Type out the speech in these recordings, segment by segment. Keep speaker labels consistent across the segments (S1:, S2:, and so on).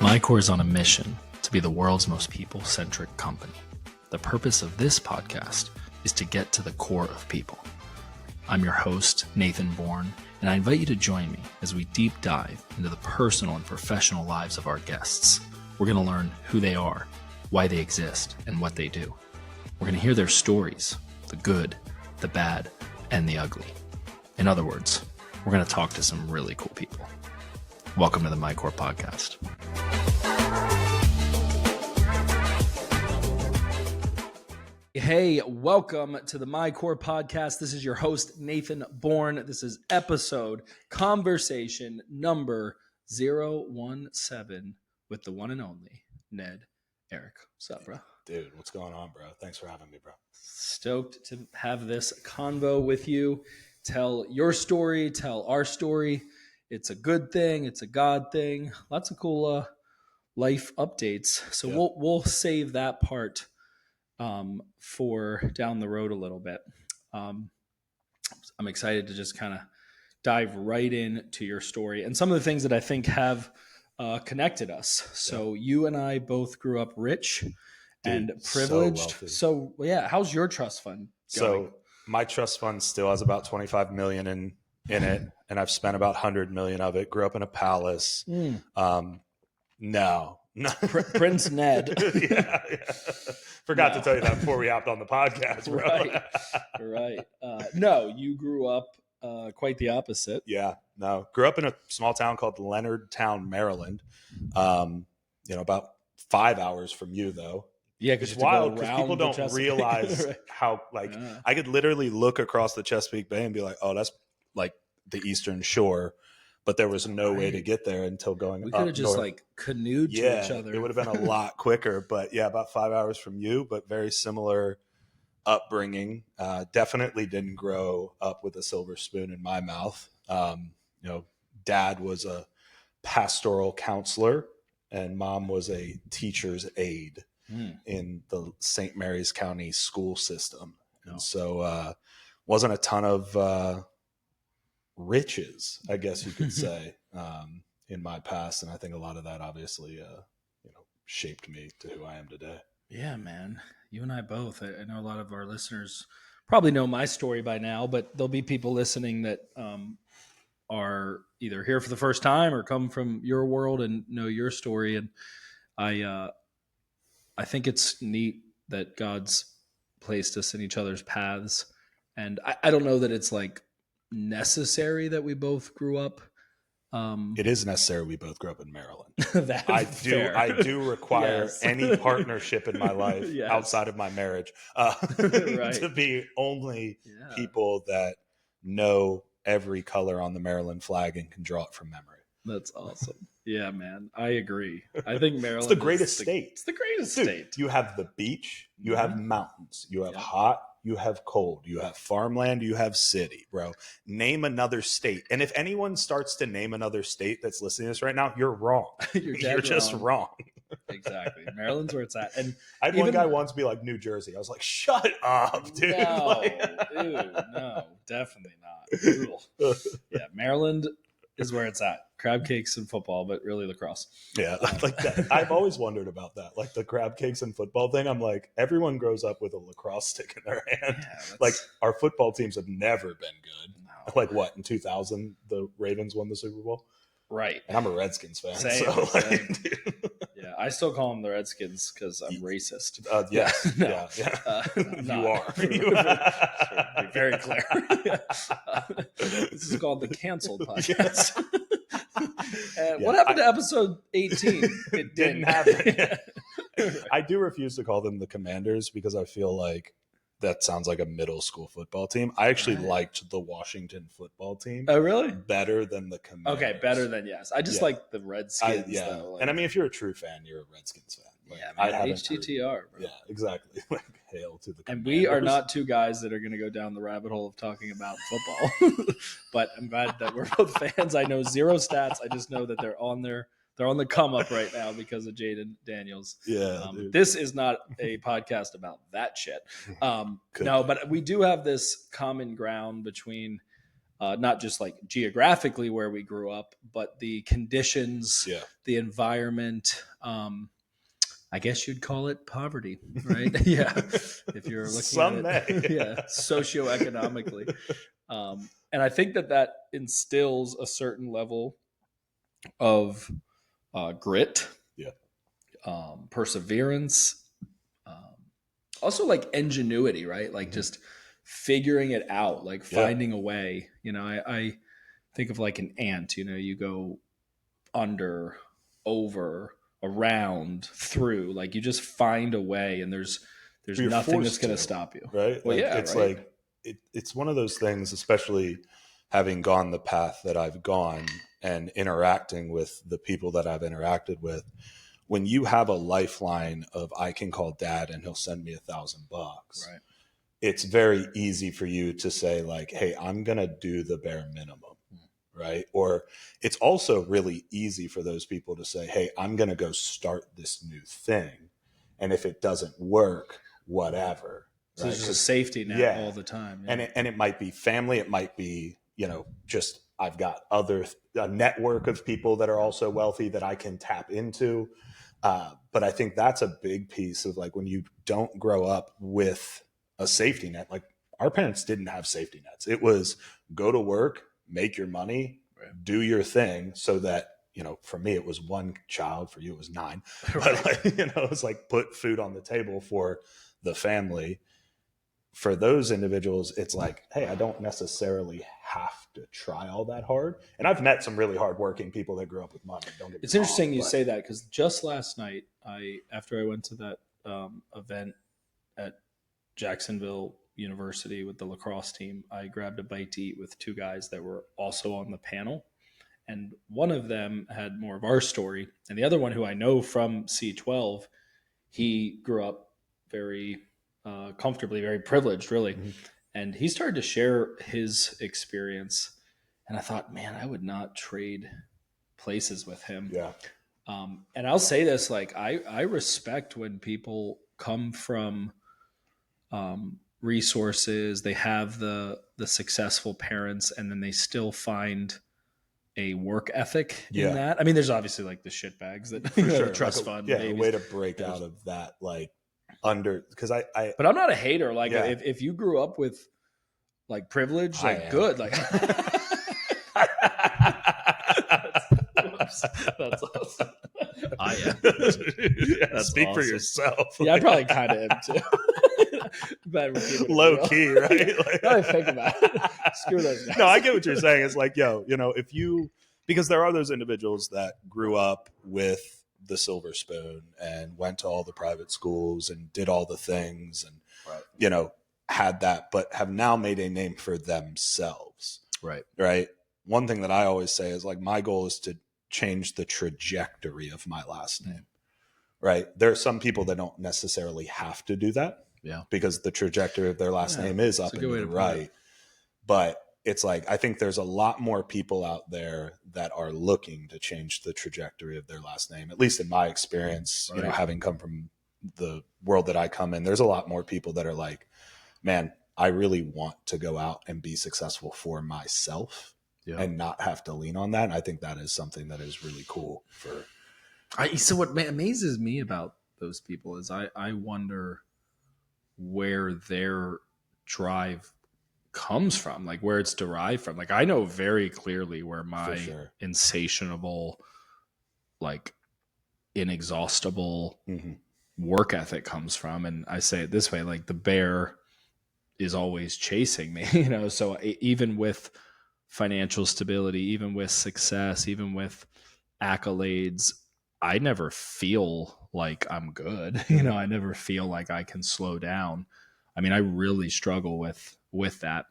S1: MyCore is on a mission to be the world's most people-centric company. The purpose of this podcast is to get to the core of people. I'm your host, Nathan Bourne, and I invite you to join me as we deep dive into the personal and professional lives of our guests. We're going to learn who they are, why they exist, and what they do. We're going to hear their stories, the good, the bad, and the ugly. In other words, we're going to talk to some really cool people. Welcome to the MyCore podcast. Hey, welcome to the MyCore podcast. This is your host, Nathan Bourne. This is episode conversation number 017 with the one and only Ned Arick. What's up, bro?
S2: Dude, what's going on, bro? Thanks for having me, bro.
S1: Stoked to have this convo with you. Tell your story, tell our story. It's a good thing. It's a God thing. Lots of cool life updates. So
S2: Yeah.
S1: we'll save that part for down the road a little bit. I'm excited to just kind of dive right into your story and some of the things that I think have connected us. So you and I both grew up rich and privileged. So yeah, how's your trust fund going?
S2: So my trust fund still has about 25 million in it, and I've spent about 100 million of it. Grew up in a palace. No.
S1: Prince Ned.
S2: yeah. Forgot to tell you that before we hopped on the podcast, bro.
S1: Right. No, you grew up quite the opposite.
S2: Yeah. No. Grew up in a small town called Leonardtown, Maryland. About 5 hours from you, though.
S1: Yeah,
S2: it's wild because people don't realize
S1: right.
S2: how I could literally look across the Chesapeake Bay and be like, oh, that's like the Eastern Shore. But there was no way to get there until going up.
S1: We could have just
S2: north.
S1: Canoed to each other.
S2: It would have been a lot quicker. But yeah, about 5 hours from you, but very similar upbringing. Definitely didn't grow up with a silver spoon in my mouth. Dad was a pastoral counselor and mom was a teacher's aide in the St. Mary's County school system. And so wasn't a ton of riches, I guess you could say, in my past. And I think a lot of that obviously, shaped me to who I am today.
S1: Yeah, man. You and I both. I know a lot of our listeners probably know my story by now, but there'll be people listening that are either here for the first time or come from your world and know your story. And I think it's neat that God's placed us in each other's paths. And I don't know that it's necessary that we both grew up.
S2: It is necessary we both grew up in Maryland.
S1: I
S2: do require any partnership in my life outside of my marriage to be only people that know every color on the Maryland flag and can draw it from memory.
S1: That's awesome. Yeah, man. I agree. I think Maryland
S2: is the greatest state.
S1: It's the greatest state.
S2: You have the beach, you have mountains, you have hot, you have cold, you have farmland, you have city, bro. Name another state. And if anyone starts to name another state that's listening to this right now, you're wrong. You're just wrong.
S1: Exactly. Maryland's where it's at. And
S2: I had one guy once be like, New Jersey. I was like, shut up, dude.
S1: No, no, definitely not. Yeah, Maryland is where it's at. Crab cakes and football, but really lacrosse.
S2: Yeah, like that. I've always wondered about that. Like the crab cakes and football thing. I'm like, everyone grows up with a lacrosse stick in their hand. Yeah, our football teams have never been good. No. Like what, in 2000, the Ravens won the Super Bowl?
S1: Right.
S2: And I'm a Redskins fan.
S1: Same. Yeah, I still call them the Redskins because I'm racist.
S2: Yes.
S1: No.
S2: You are.
S1: Be very clear. This is called the Canceled Podcast. What happened to episode 18? It
S2: didn't happen. I do refuse to call them the Commanders because I feel like that sounds like a middle school football team. I actually liked the Washington football team.
S1: Oh, really?
S2: Better than the Commanders.
S1: Okay, better than, yes. I just like the Redskins, though.
S2: And I mean, if you're a true fan, you're a Redskins fan.
S1: HTTR, bro.
S2: Yeah, exactly. Hail to the Commanders.
S1: And we are not two guys that are going to go down the rabbit hole of talking about football. But I'm glad that we're both fans. I know zero stats. I just know that they're on the come up right now because of Jaden Daniels.
S2: Yeah.
S1: This is not a podcast about that shit. No, but we do have this common ground between not just like geographically where we grew up, but the conditions, the environment. I guess you'd call it poverty, right? Yeah, if you're looking at it, yeah, socioeconomically. And I think that instills a certain level of grit, perseverance, also like ingenuity, right? Like just figuring it out, like finding a way. I think of like an ant. You go under, over, around, through. Like you just find a way, and there's nothing that's going to stop you,
S2: right?
S1: Well,
S2: like, it's
S1: right?
S2: like it's one of those things, especially having gone the path that I've gone and interacting with the people that I've interacted with. When you have a lifeline of I can call dad and he'll send me $1,000,
S1: right?
S2: It's very easy for you to say like, hey, I'm going to do the bare minimum. Right. Or it's also really easy for those people to say, hey, I'm going to go start this new thing. And if it doesn't work, whatever.
S1: So there's just a safety net all the time.
S2: Yeah. And it might be family. It might be, just I've got a network of people that are also wealthy that I can tap into. But I think that's a big piece of like when you don't grow up with a safety net, like our parents didn't have safety nets. It was go to work, make your money, do your thing, so that, for me, it was one child, for you, it was 9, but like, it's like put food on the table for the family. For those individuals, it's like, hey, I don't necessarily have to try all that hard. And I've met some really hardworking people that grew up with money.
S1: It's interesting you say that, because just last night, after I went to that event at Jacksonville University with the lacrosse team, I grabbed a bite to eat with 2 guys that were also on the panel. And one of them had more of our story. And the other one, who I know from C12, he grew up very comfortably, very privileged, really. Mm-hmm. And he started to share his experience. And I thought, man, I would not trade places with him.
S2: Yeah.
S1: And I'll say this, like, I respect when people come from resources, they have the successful parents, and then they still find a work ethic in that. I mean, there's obviously like the shitbags that the trust fund,
S2: a way to break out of that, like because
S1: but I'm not a hater. Like if you grew up with like privilege, like good, like that's awesome. I am.
S2: Speak for yourself.
S1: Yeah, I probably kind of am too.
S2: Low key, right?
S1: Like, now I think about it. Screw those guys.
S2: No, I get what you're saying. It's like, if you, because there are those individuals that grew up with the silver spoon and went to all the private schools and did all the things and, had that, but have now made a name for themselves.
S1: Right.
S2: Right. One thing that I always say is like, my goal is to change the trajectory of my last name. Right. There are some people that don't necessarily have to do that.
S1: Yeah.
S2: Because the trajectory of their last name is up and to the right. But it's like, I think there's a lot more people out there that are looking to change the trajectory of their last name, at least in my experience, having come from the world that I come in. There's a lot more people that are like, man, I really want to go out and be successful for myself and not have to lean on that. And I think that is something that is really cool
S1: so what amazes me about those people is I wonder where their drive comes from, like where it's derived from. Like I know very clearly where my insatiable, like inexhaustible work ethic comes from. And I say it this way, like the bear is always chasing me, so even with financial stability, even with success, even with accolades, I never feel like I'm good. I never feel like I can slow down. I mean, I really struggle with that,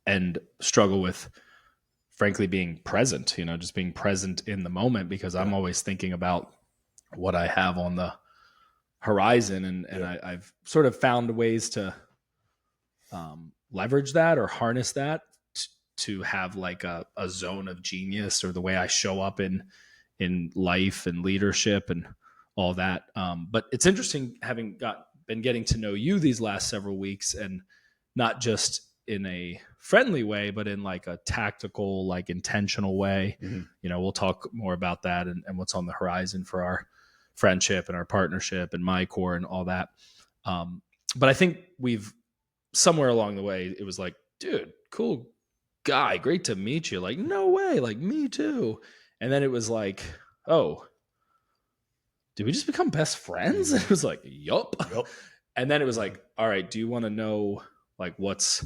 S1: and struggle with, frankly, being present, just being present in the moment, because I'm always thinking about what I have on the horizon. And I've sort of found ways to leverage that or harness that to have like a zone of genius, or the way I show up in life and leadership and all that. But it's interesting having been getting to know you these last several weeks, and not just in a friendly way, but in like a tactical, like intentional way.
S2: Mhm.
S1: You know, we'll talk more about that and what's on the horizon for our friendship and our partnership and my core and all that. But I think we've somewhere along the way, it was like, dude, cool guy, great to meet you. Like, no way, like me too. And then it was like, oh, did we just become best friends? It was like, yup. And then it was like, all right, do you want to know like what's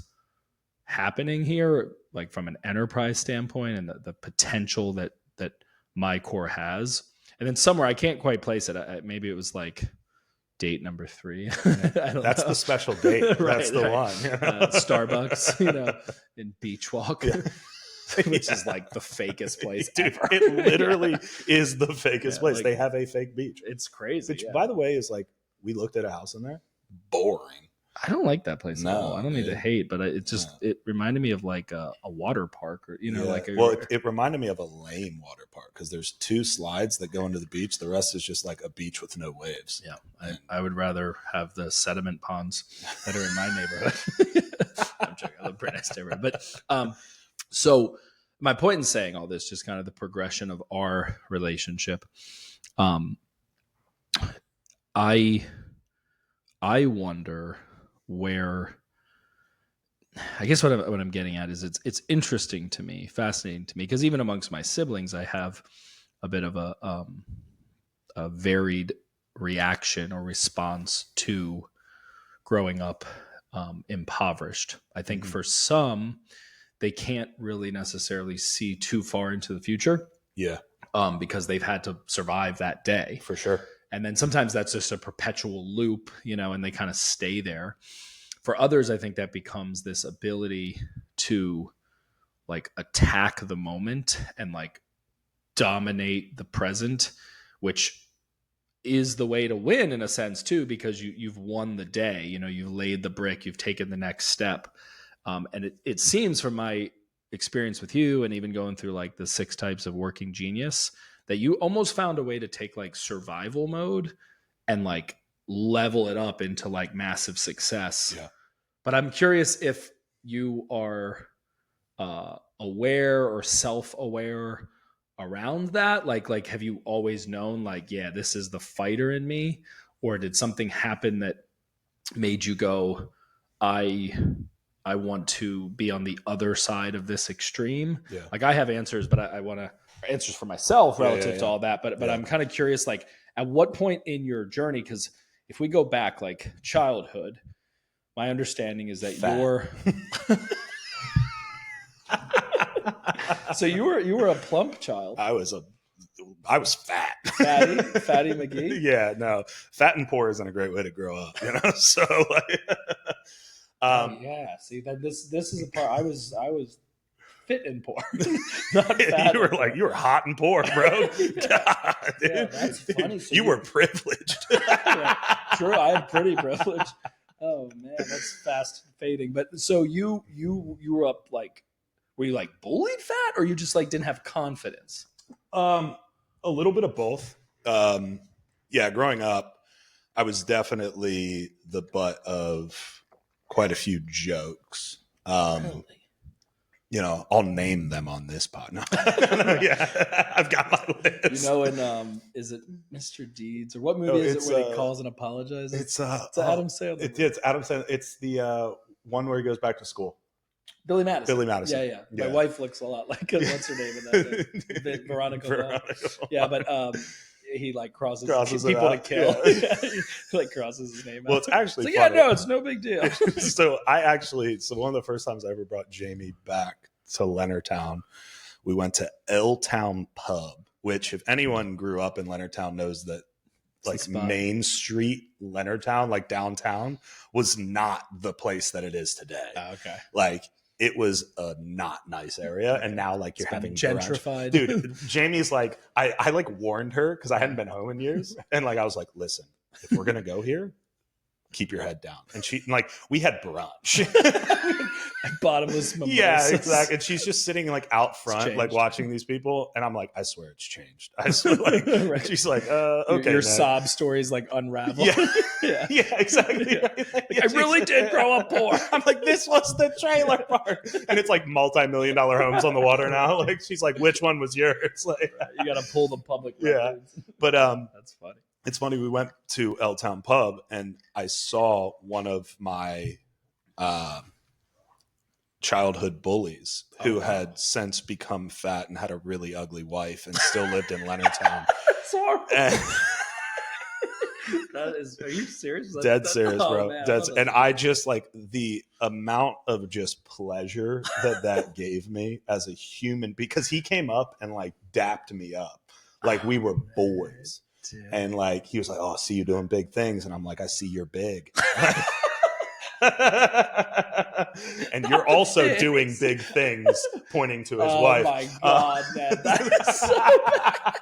S1: happening here, like from an enterprise standpoint and the potential that my core has? And then somewhere, I can't quite place it. Maybe it was like date number 3.
S2: That's the special date.
S1: Right,
S2: That's the
S1: right.
S2: one.
S1: Starbucks, in Beach Walk.
S2: Yeah.
S1: Which is like the fakest place
S2: Dude,
S1: ever.
S2: it literally is the fakest place.
S1: Like,
S2: they have a fake beach.
S1: It's crazy.
S2: Which, by the way, is like, we looked at a house in there. Boring.
S1: I don't like that place at
S2: No,
S1: all. I don't need to hate, but it reminded me of like a water park, or like
S2: it reminded me of a lame water park because there's 2 slides that go into the beach. The rest is just like a beach with no waves.
S1: Yeah, I would rather have the sediment ponds that are in my neighborhood. I'm joking. I live pretty nice neighborhood, but so my point in saying all this, just kind of the progression of our relationship. I wonder where, I guess what I'm getting at is it's interesting to me, fascinating to me, because even amongst my siblings, I have a bit of a varied reaction or response to growing up impoverished. I think for some, they can't really necessarily see too far into the future.
S2: Yeah.
S1: Because they've had to survive that day.
S2: For sure.
S1: And then sometimes that's just a perpetual loop, and they kind of stay there. For others, I think that becomes this ability to like attack the moment and like dominate the present, which is the way to win in a sense too, because you've won the day, you've laid the brick, you've taken the next step. And it seems from my experience with you and even going through like the 6 types of working genius that you almost found a way to take like survival mode and like level it up into like massive success.
S2: Yeah.
S1: But I'm curious if you are aware or self-aware around that. Like, have you always known like, yeah, this is the fighter in me? Or did something happen that made you go, I want to be on the other side of this extreme?
S2: Yeah.
S1: Like I have answers, but I want to answers for myself relative to all that. But I'm kind of curious, like at what point in your journey, because if we go back like childhood, my understanding is that you're so you were a plump child.
S2: I was fat.
S1: Fatty McGee.
S2: Yeah, no, fat and poor isn't a great way to grow up, So like,
S1: yeah. See that this is a part I was fit and poor, not fat.
S2: You were hot and poor, bro. God, dude.
S1: Yeah, that's funny. So
S2: you were privileged.
S1: Yeah, true. I am pretty privileged. Oh man, that's fast fading. But so you were up like, were you like bullied fat, or you just like didn't have confidence?
S2: A little bit of both. Yeah, growing up, I was definitely the butt of quite a few jokes.
S1: Really?
S2: I'll name them on this pod. No. Yeah, I've got my list.
S1: In is it Mr. Deeds or what movie is it where he calls and apologizes?
S2: It's
S1: Adam Sandler.
S2: It's Adam Sandler. It's the one where he goes back to school.
S1: Billy Madison.
S2: Yeah.
S1: My wife looks a lot like what's her name in that thing? Veronica. Yeah, but he like crosses people to kill.
S2: Yeah.
S1: He like crosses his name out.
S2: Well, it's actually
S1: funny. Yeah, no, it's no big deal.
S2: So one of the first times I ever brought Jamie back to Leonardtown, we went to L Town Pub, which if anyone grew up in Leonardtown knows that like Main Street Leonardtown, like downtown, was not the place that it is today.
S1: Oh, okay.
S2: Like it was a not nice area, and now like you're having
S1: gentrified.
S2: Dude, Jamie's like, I like warned her because I hadn't been home in years, and like I was like, listen, if we're gonna go here, keep your head down. And we had brunch,
S1: Bottomless mimosas.
S2: Yeah, exactly. And she's just sitting like out front, like
S1: changed.
S2: watching these people. And I'm like, I swear it's changed. I swear, like,
S1: Right.
S2: she's like, okay.
S1: Your
S2: Ned.
S1: sob stories like unravel.
S2: Yeah.
S1: Yeah.
S2: Yeah, exactly.
S1: Yeah.
S2: Right?
S1: Like, I really did grow up poor.
S2: I'm like, this was the trailer park. And it's like multi-million-dollar homes on the water now. Like, she's like, which one was yours? Like,
S1: You got to pull the public records.
S2: But
S1: that's funny.
S2: It's funny. We went to L Town Pub and I saw one of my childhood bullies who had since become fat and had a really ugly wife and still lived in Leonardtown.
S1: Sorry. That is, are you serious?
S2: Dead serious, bro.
S1: Man,
S2: And I just like the amount of just pleasure that gave me as a human, because he came up and like dapped me up like we were boys. Dude. And like he was like, "Oh, I see you doing big things," and I'm like, "I see you're big." And you're also doing big things, pointing to his wife.
S1: Oh my god, man. That is so bad.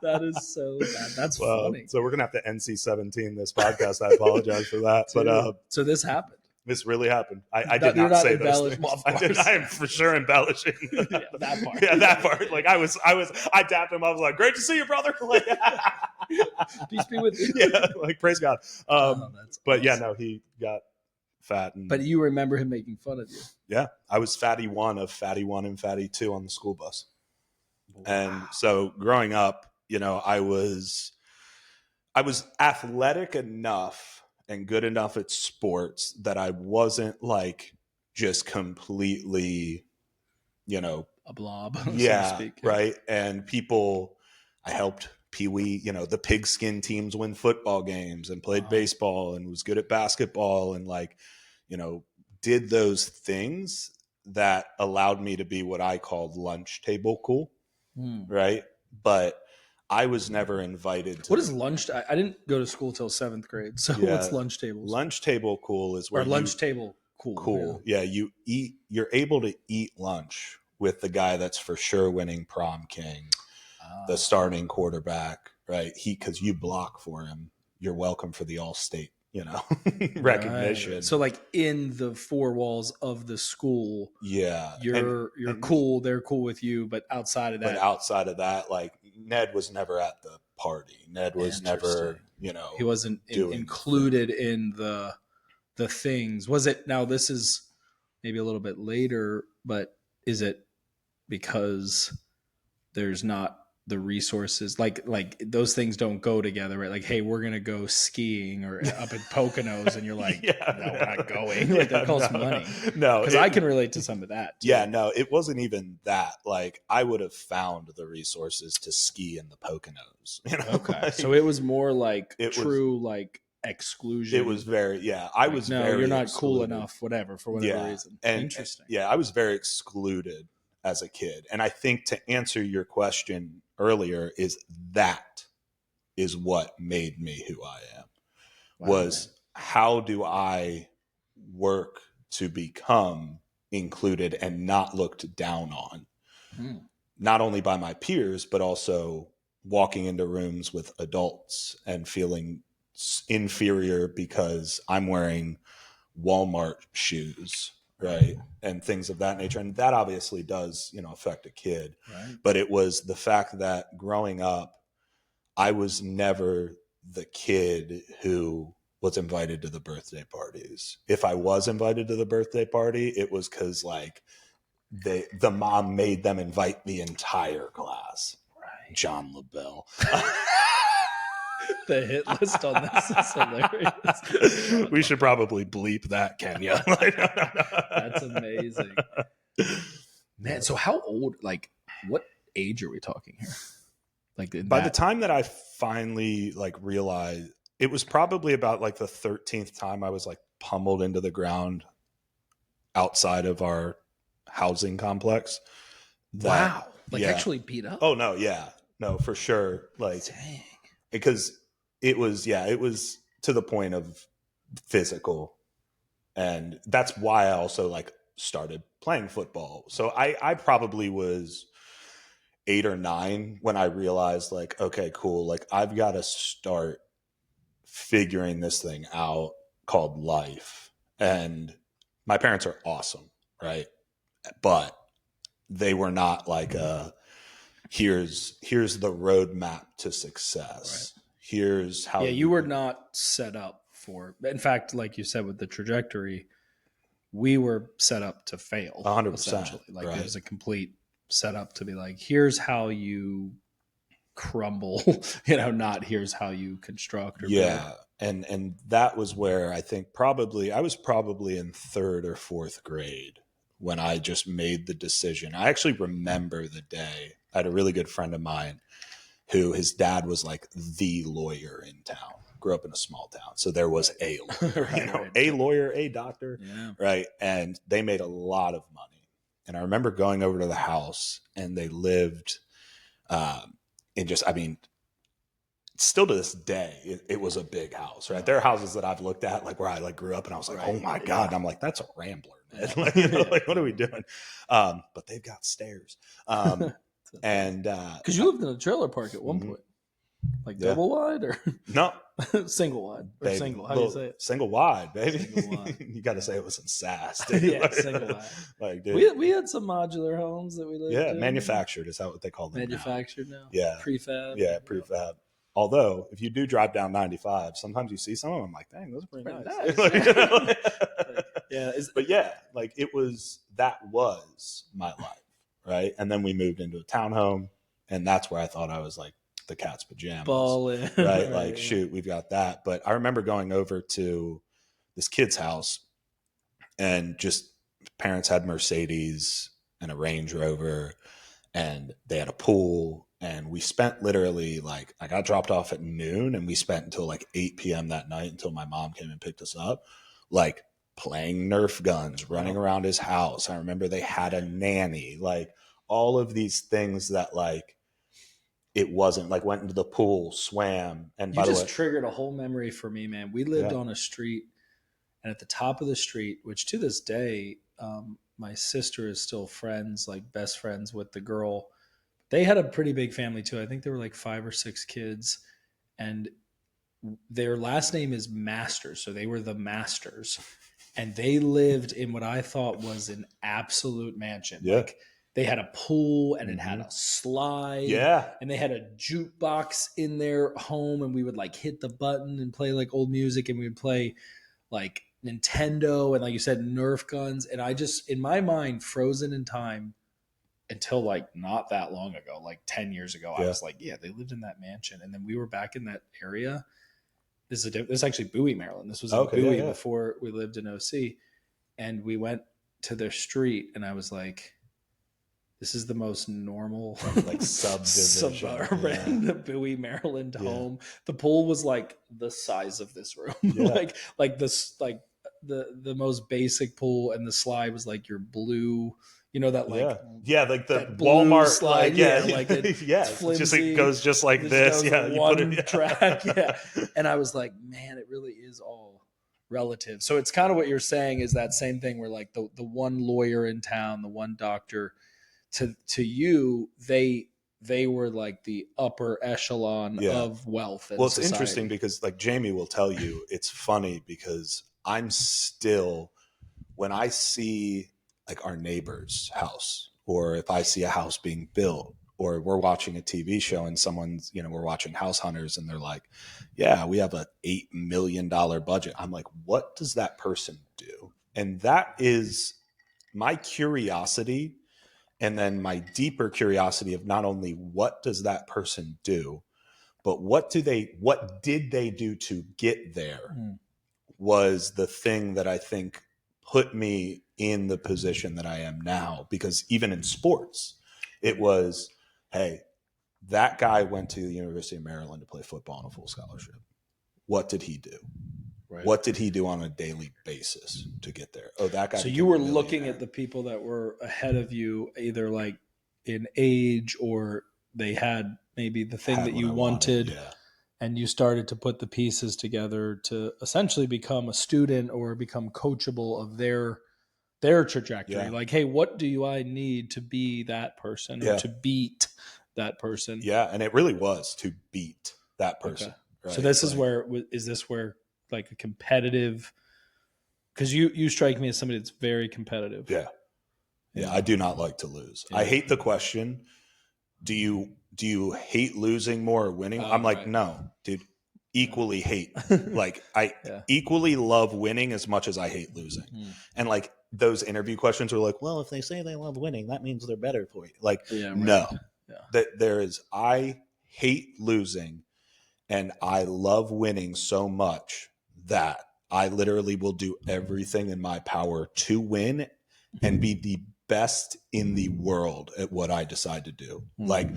S1: That is so bad. That's funny.
S2: So we're gonna have to NC-17 this podcast. I apologize for that. Dude, but
S1: so this happened.
S2: This really happened. I did not say those things.
S1: Well,
S2: I am for sure embellishing.
S1: Yeah, that part.
S2: Yeah, that part. Like I dapped him. I was like, "Great to see you, brother." Like,
S1: peace be with you.
S2: Yeah, like praise God.
S1: That's
S2: but
S1: awesome.
S2: yeah, no, he got fat.
S1: But you remember him making fun of you?
S2: Yeah, I was Fatty 1 of Fatty 1 and Fatty 2 on the school bus. Wow. And so growing up, you know, I was athletic enough and good enough at sports that I wasn't like just completely, you know,
S1: a blob.
S2: Yeah,
S1: so to speak.
S2: Right. And I helped Pee Wee, you know, the pigskin teams win football games and played baseball and was good at basketball and like, you know, did those things that allowed me to be what I called lunch table cool. Right. But I was never invited to.
S1: What is lunch? I didn't go to school till 7th grade. So what's lunch tables?
S2: Lunch table cool is where
S1: lunch table cool.
S2: Cool. Yeah. You're able to eat lunch with the guy that's for sure winning prom king, the starting quarterback, right? Cause you block for him. You're welcome for the all-state, you know, recognition.
S1: Right. So like in the four walls of the school,
S2: yeah,
S1: you're cool. They're cool with you. But outside of that,
S2: like Ned was never at the party. Ned was never, you know,
S1: he wasn't included in the things. Was it, now this is maybe a little bit later, but is it because there's not the resources, like those things don't go together, right? Like, hey, we're gonna go skiing or up in Poconos, and you're like, no, we're not going. Like, that costs money.
S2: No,
S1: because I can relate to some of that too.
S2: Yeah, no, it wasn't even that. Like, I would have found the resources to ski in the Poconos. You know?
S1: Okay, like, so it was more like like exclusion.
S2: It was very, I was
S1: no,
S2: very
S1: you're not
S2: excluded.
S1: Cool enough, whatever, for whatever reason. Interesting.
S2: I was very excluded as a kid, and I think to answer your question earlier is what made me who I am. Wow, was how do I work to become included and not looked down on, not only by my peers, but also walking into rooms with adults and feeling inferior because I'm wearing Walmart shoes, right? And things of that nature. And that obviously does, you know, affect a kid. Right. But it was the fact that growing up, I was never the kid who was invited to the birthday parties. If I was invited to the birthday party, it was because like the mom made them invite the entire class. Right. John LaBelle.
S1: The hit list on this is hilarious.
S2: We should probably bleep that, Kenya.
S1: That's amazing. Man, so how old, like, what age are we talking here? Like,
S2: by the time that I finally like realized, it was probably about like the 13th time I was like pummeled into the ground outside of our housing complex.
S1: Wow. Like actually beat up?
S2: Oh, no. Yeah. No, for sure. Like, dang. Because it was to the point of physical. And that's why I also like started playing football. So I probably was 8 or 9 when I realized like, okay, cool. Like I've got to start figuring this thing out called life. And my parents are awesome, right? But they were not like here's the roadmap to success.
S1: Right.
S2: Here's how
S1: you were not set up for. In fact, like you said, with the trajectory, we were set up to fail.
S2: 100%,
S1: essentially. Like
S2: right.
S1: it was a complete setup to be like, here's how you crumble, not here's how you construct or build.
S2: And that was where I think I was probably in 3rd or 4th grade when I just made the decision. I actually remember the day. I had a really good friend of mine who his dad was like the lawyer in town. Grew up in a small town, so there was a lawyer, a lawyer, a doctor, right? And they made a lot of money. And I remember going over to the house, and they lived in just, I mean, still to this day, it was a big house, right? There are houses that I've looked at, like where I like grew up, and I was like, oh my God. And I'm like, that's a Rambler, man. Like, what are we doing? But they've got stairs. And
S1: because you lived in a trailer park at one point, like double wide or
S2: no,
S1: single wide or single. How do you say it?
S2: Single wide, baby. Single wide. You got to say it was in sass.
S1: Single wide. Like, dude, we had some modular homes that we lived in.
S2: Manufactured. Is that what they call them?
S1: Manufactured now.
S2: Prefab. Prefab. Although, if you do drive down 95, sometimes you see some of them. I'm like, dang, those are pretty nice. But like that was my life, right? And then we moved into a townhome, and that's where I thought I was like the cat's pajamas,
S1: ballin',
S2: right? Like, shoot, we've got that. But I remember going over to this kid's house, and just parents had Mercedes and a Range Rover, and they had a pool. And we spent literally like, I got dropped off at noon, and we spent until like 8 p.m. that night until my mom came and picked us up, like playing Nerf guns, running around his house. I remember they had a nanny, like all of these things that like, it wasn't like, went into the pool, swam. And
S1: you just triggered a whole memory for me, man. We lived on a street, and at the top of the street, which to this day, my sister is still friends, like best friends with the girl. They had a pretty big family too. I think there were like 5 or 6 kids, and their last name is Masters. So they were the Masters, and they lived in what I thought was an absolute mansion. Like they had a pool, and it had a slide, and they had a jukebox in their home, and we would like hit the button and play like old music, and we would play like Nintendo and, like you said, Nerf guns. And I just, in my mind, frozen in time, until like not that long ago, like 10 years ago, I was like, they lived in that mansion. And then we were back in that area. This is actually Bowie, Maryland. This was in Bowie before we lived in OC. And we went to their street, and I was like, this is the most normal
S2: like
S1: suburban Bowie, Maryland home. The pool was like the size of this room. like this, like the most basic pool, and the slide was like your blue, that like
S2: like the Walmart slide,
S1: like
S2: it just it goes just like this,
S1: you put it track, and I was like, man, it really is all relative. So it's kind of what you're saying is that same thing where like the one lawyer in town, the one doctor, to you, they were like the upper echelon of wealth.
S2: Well, it's society. Interesting because like Jamie will tell you, it's funny because I'm still, when I see like our neighbor's house, or if I see a house being built, or we're watching a TV show and someone's, we're watching House Hunters, and they're like, we have a $8 million budget. I'm like, what does that person do? And that is my curiosity. And then my deeper curiosity of not only what does that person do, but what did they do to get there was the thing that I think put me in the position that I am now. Because even in sports, it was, hey, that guy went to the University of Maryland to play football on a full scholarship. What did he do? Right. What did he do on a daily basis to get there? Oh, that guy.
S1: So you were looking at the people that were ahead of you, either like in age, or they had maybe the thing that you wanted. And you started to put the pieces together to essentially become a student or become coachable of their trajectory. Like, hey, what do I need to be that person or to beat that person?
S2: And it really was to beat that person.
S1: Okay. Right? So this is where like a competitive
S3: Because you strike me as somebody that's very competitive.
S2: Yeah. Yeah. I do not like to lose.
S3: Yeah.
S2: I hate the question. Do you hate losing more or winning? I'm like,
S3: right.
S2: no, dude, equally hate. Like I
S3: Yeah.
S2: equally love winning as much as I hate losing. And like those interview questions are like, well, if they say they love winning, that means they're better for you. Like,
S3: Yeah, right.
S2: no,
S3: Yeah.
S2: that there is, I hate losing and I love winning so much that I literally will do everything in my power to win and be the best in the world at what I decide to do. Like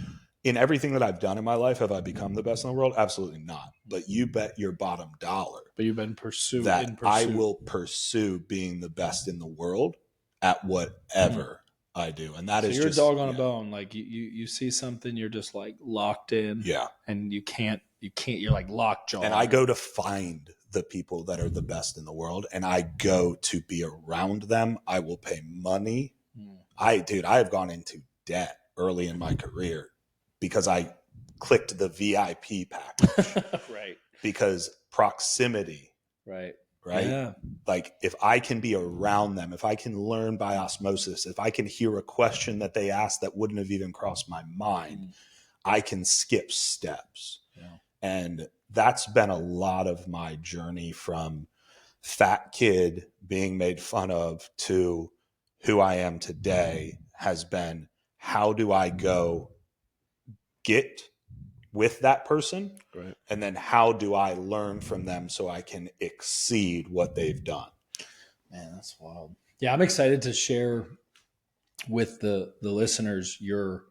S2: in everything that I've done in my life, have I become the best in the world? Absolutely not. But you bet your bottom dollar
S3: But you've been pursued
S2: that
S3: in pursuit.
S2: I will pursue being the best in the world at whatever I do. And that
S3: So
S2: is
S3: you're
S2: just
S3: a dog on a bone. Like you see something, you're just like locked in.
S2: Yeah.
S3: And you can't, you're like lockjaw.
S2: And I go to find the people that are the best in the world and I go to be around them. I will pay money. I have gone into debt early in my career because I clicked the VIP package.
S3: Right.
S2: Because proximity.
S3: Right.
S2: Yeah. Like if I can be around them, if I can learn by osmosis, if I can hear a question that they asked that wouldn't have even crossed my mind, I can skip steps. Yeah. And that's been a lot of my journey from fat kid being made fun of to who I am today has been, how do I go get with that person? Right. And then how do I learn from them so I can exceed what they've done?
S3: Man, that's wild. Yeah, I'm excited to share with the listeners your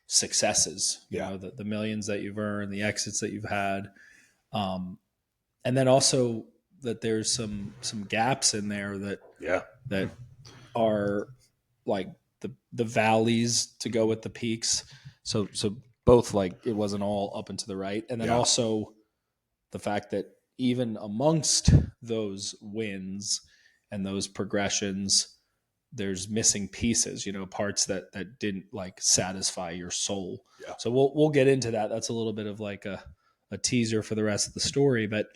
S3: successes, you know, the millions that you've earned, the exits that you've had. And then also that there's some gaps in there that are like the valleys to go with the peaks. So both, like, it wasn't all up and to the right. And then also the fact that even amongst those wins and those progressions, there's missing pieces, you know, parts that didn't like satisfy your soul. Yeah. So we'll get into that. That's a little bit of like a teaser for the rest of the story. But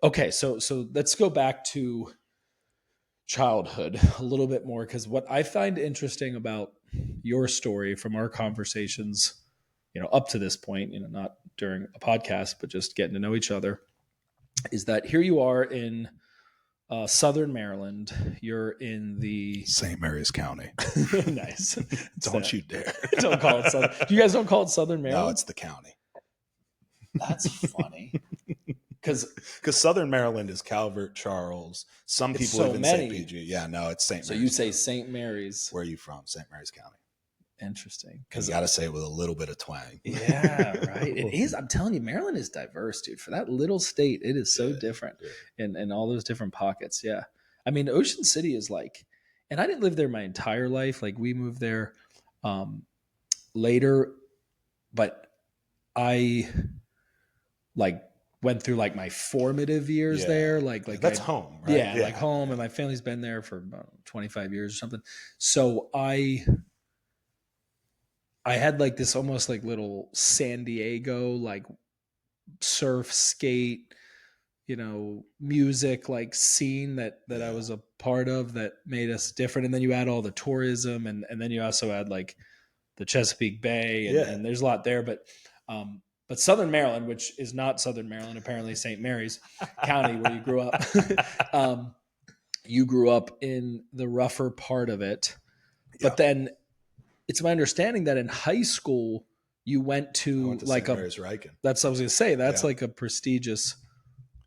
S3: okay, so let's go back to childhood a little bit more, because what I find interesting about your story from our conversations, you know, up to this point, you know, not during a podcast, but just getting to know each other, is that here you are in Southern Maryland. You're in the
S2: St. Mary's County.
S3: Nice.
S2: Don't you dare.
S3: Don't call it Southern. You guys don't call it Southern Maryland?
S2: No, it's the county.
S3: That's funny. Because
S2: Southern Maryland is Calvert, Charles. Some people live in St. PG. Yeah, no, it's St. Mary's.
S3: So you say St. Mary's.
S2: Where are you from? St. Mary's County.
S3: Interesting.
S2: Because you got to say it with a little bit of twang.
S3: Yeah, right. It is. I'm telling you, Maryland is diverse, dude. For that little state, it is so different in all those different pockets. Yeah. I mean, Ocean City is like, and I didn't live there my entire life. Like, we moved there later, but I like went through like my formative years there. Like
S2: that's home, right?
S3: Yeah, like home, and my family's been there for about 25 years or something. So I had like this almost like little San Diego, like surf, skate, you know, music like scene that I was a part of that made us different. And then you add all the tourism, and then you also add like the Chesapeake Bay, and there's a lot there. But Southern Maryland, which is not Southern Maryland, apparently St. Mary's County, where you grew up, you grew up in the rougher part of it. But then it's my understanding that in high school you went to like
S2: St. Mary's Riken.
S3: That's what I was going to say. That's like a prestigious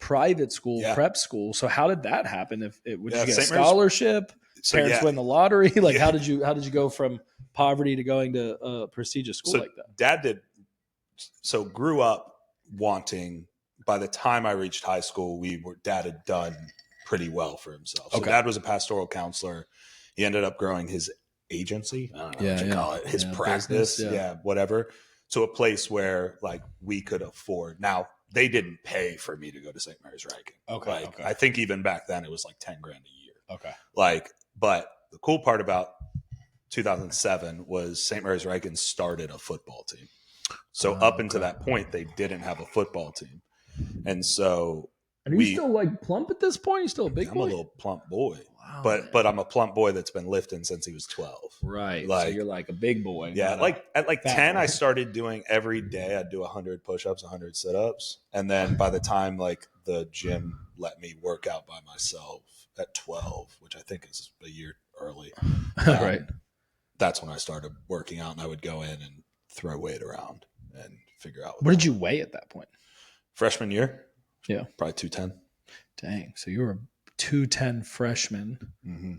S3: private school, prep school. So how did that happen? Would you get a scholarship? Parents win the lottery? Like how did you go from poverty to going to a prestigious school like that?
S2: Dad did. So grew up wanting. By the time I reached high school, Dad had done pretty well for himself. So Dad was a pastoral counselor. He ended up growing his agency. I don't know what you call it. His practice. Business, whatever. So a place where like we could afford. Now they didn't pay for me to go to St. Mary's Riken. Okay. I think even back then it was like $10,000 a year. Okay. But the cool part about 2007 was St. Mary's Riken started a football team. So up until that point, they didn't have a football team. And so
S3: And are you still like plump at this point? You still a big boy?
S2: I'm a little plump boy.
S3: Wow,
S2: but I'm a plump boy that's been lifting since he was 12.
S3: Right.
S2: Like,
S3: so you're like a big boy.
S2: Yeah. Like at like 10,
S3: boy.
S2: I started doing every day. I'd do 100 push-ups, 100 sit-ups. And then by the time like the gym let me work out by myself at 12, which I think is a year early.
S3: Right.
S2: That's when I started working out, and I would go in and throw weight around and figure out.
S3: What did you weigh at that point?
S2: Freshman year?
S3: Yeah.
S2: Probably 210.
S3: Dang. So you were a 210 freshman.
S2: Mm-hmm.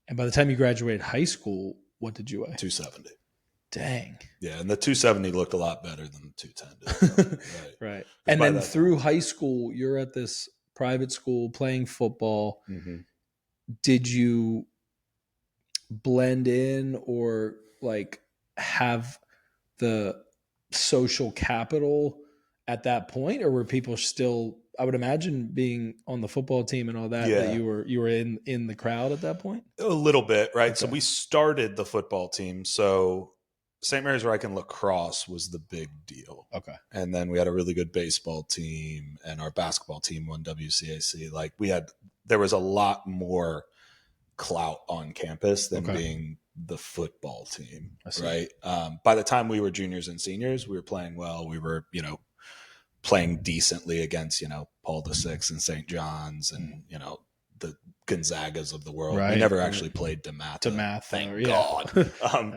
S3: And by the time you graduated high school, what did you weigh?
S2: 270.
S3: Dang.
S2: Yeah, and the 270 looked a lot better than the 210 did.
S3: Right. And then through high school, you're at this private school playing football.
S2: Mm-hmm.
S3: Did you blend in or like have the social capital at that point, or were people still, I would imagine, being on the football team and all that, that you were in the crowd at that point?
S2: A little bit, right?
S3: Okay.
S2: So we started the football team. So St. Mary's Reich and lacrosse was the big deal.
S3: Okay.
S2: And then we had a really good baseball team, and our basketball team won WCAC. Like there was a lot more clout on campus than being the football team, right? By the time we were juniors and seniors, we were playing well. We were, playing decently against, Paul VI and St. John's and, the Gonzagas of the world. Right. We never actually played DeMatha. Thank God.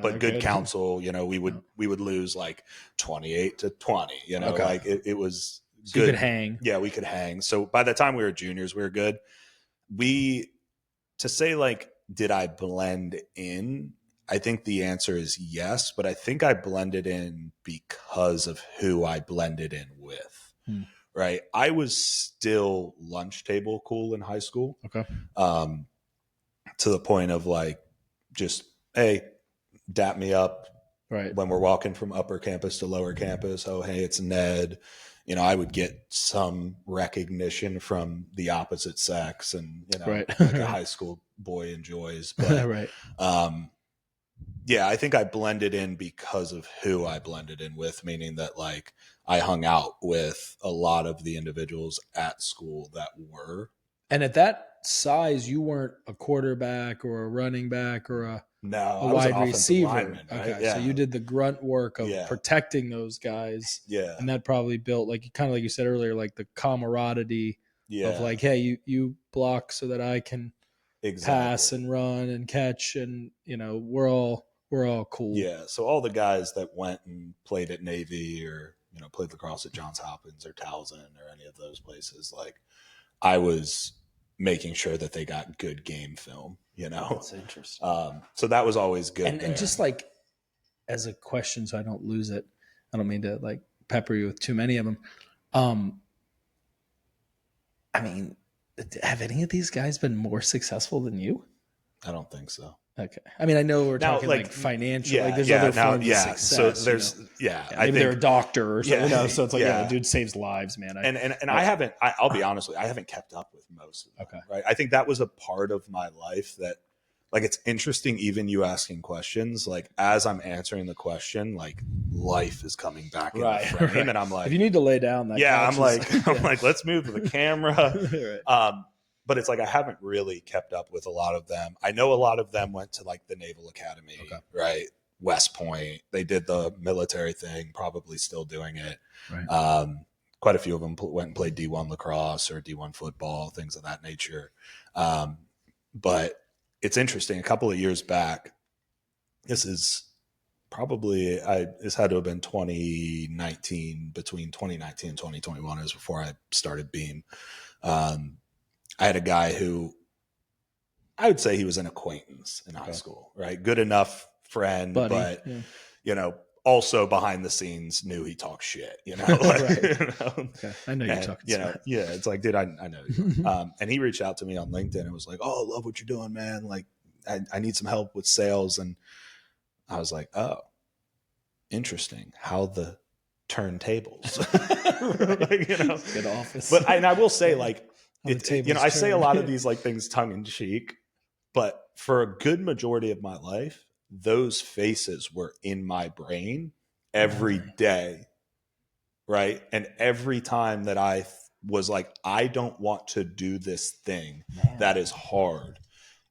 S2: But good counsel, we would lose like 28-20, like it was
S3: so good. You could hang.
S2: Yeah, we could hang. So by the time we were juniors, we were good. To say like, did I blend in? I think the answer is yes, but I think I blended in because of who I blended in with. Right. I was still lunch table cool in high school.
S3: Okay.
S2: To the point of like, just, hey, dap me up.
S3: Right.
S2: When we're walking from upper campus to lower campus. Oh, hey, it's Ned. I would get some recognition from the opposite sex, and
S3: right.
S2: like a high school boy enjoys. But
S3: right.
S2: Yeah, I think I blended in because of who I blended in with, meaning that like I hung out with a lot of the individuals at school that were.
S3: And at that size, you weren't a quarterback or a running back or a wide receiver.
S2: Lineman, right?
S3: Okay,
S2: yeah.
S3: So you did the grunt work of protecting those guys.
S2: Yeah,
S3: and that probably built like you said earlier, like the camaraderie of like, hey, you block so that I can pass and run and catch, and we're all cool.
S2: Yeah. So all the guys that went and played at Navy or played lacrosse at Johns Hopkins or Towson or any of those places, like I was making sure that they got good game film.
S3: That's interesting.
S2: So that was always good.
S3: And just like as a question, so I don't lose it, I don't mean to like pepper you with too many of them. I mean, have any of these guys been more successful than you?
S2: I don't think so.
S3: Okay. I mean, I know we're talking like financial, like there's other forms of success.
S2: So there's,
S3: maybe they're a doctor or something, so it's like, the dude saves lives, man.
S2: I'll be honest with you, I haven't kept up with most of them. Okay. Right. I think that was a part of my life that, like, it's interesting, even you asking questions, like as I'm answering the question, like life is coming back in the frame. Right. And I'm like,
S3: if you need to lay down that.
S2: I'm like, let's move to the camera. But it's like I haven't really kept up with a lot of them. I know a lot of them went to like the Naval Academy, right? West Point. They did the military thing, probably still doing it. Right. Quite a few of them went and played D1 lacrosse or D1 football, things of that nature. But it's interesting. A couple of years back, this is probably, this had to have been 2019, between 2019 and 2021 is before I started Beam. I had a guy who I would say he was an acquaintance in high school, right? Good enough friend, buddy, but also behind the scenes knew he talked shit,
S3: Okay. I know you're talking
S2: shit. It's like, dude, I know you. And he reached out to me on LinkedIn and was like, oh, I love what you're doing, man. Like I need some help with sales. And I was like, oh, interesting. How the turntables,
S3: good office.
S2: But I will say, like, I say a lot of these like things tongue in cheek, but for a good majority of my life, those faces were in my brain every day. Right. And every time that I was like, I don't want to do this thing
S3: Man.
S2: that is hard.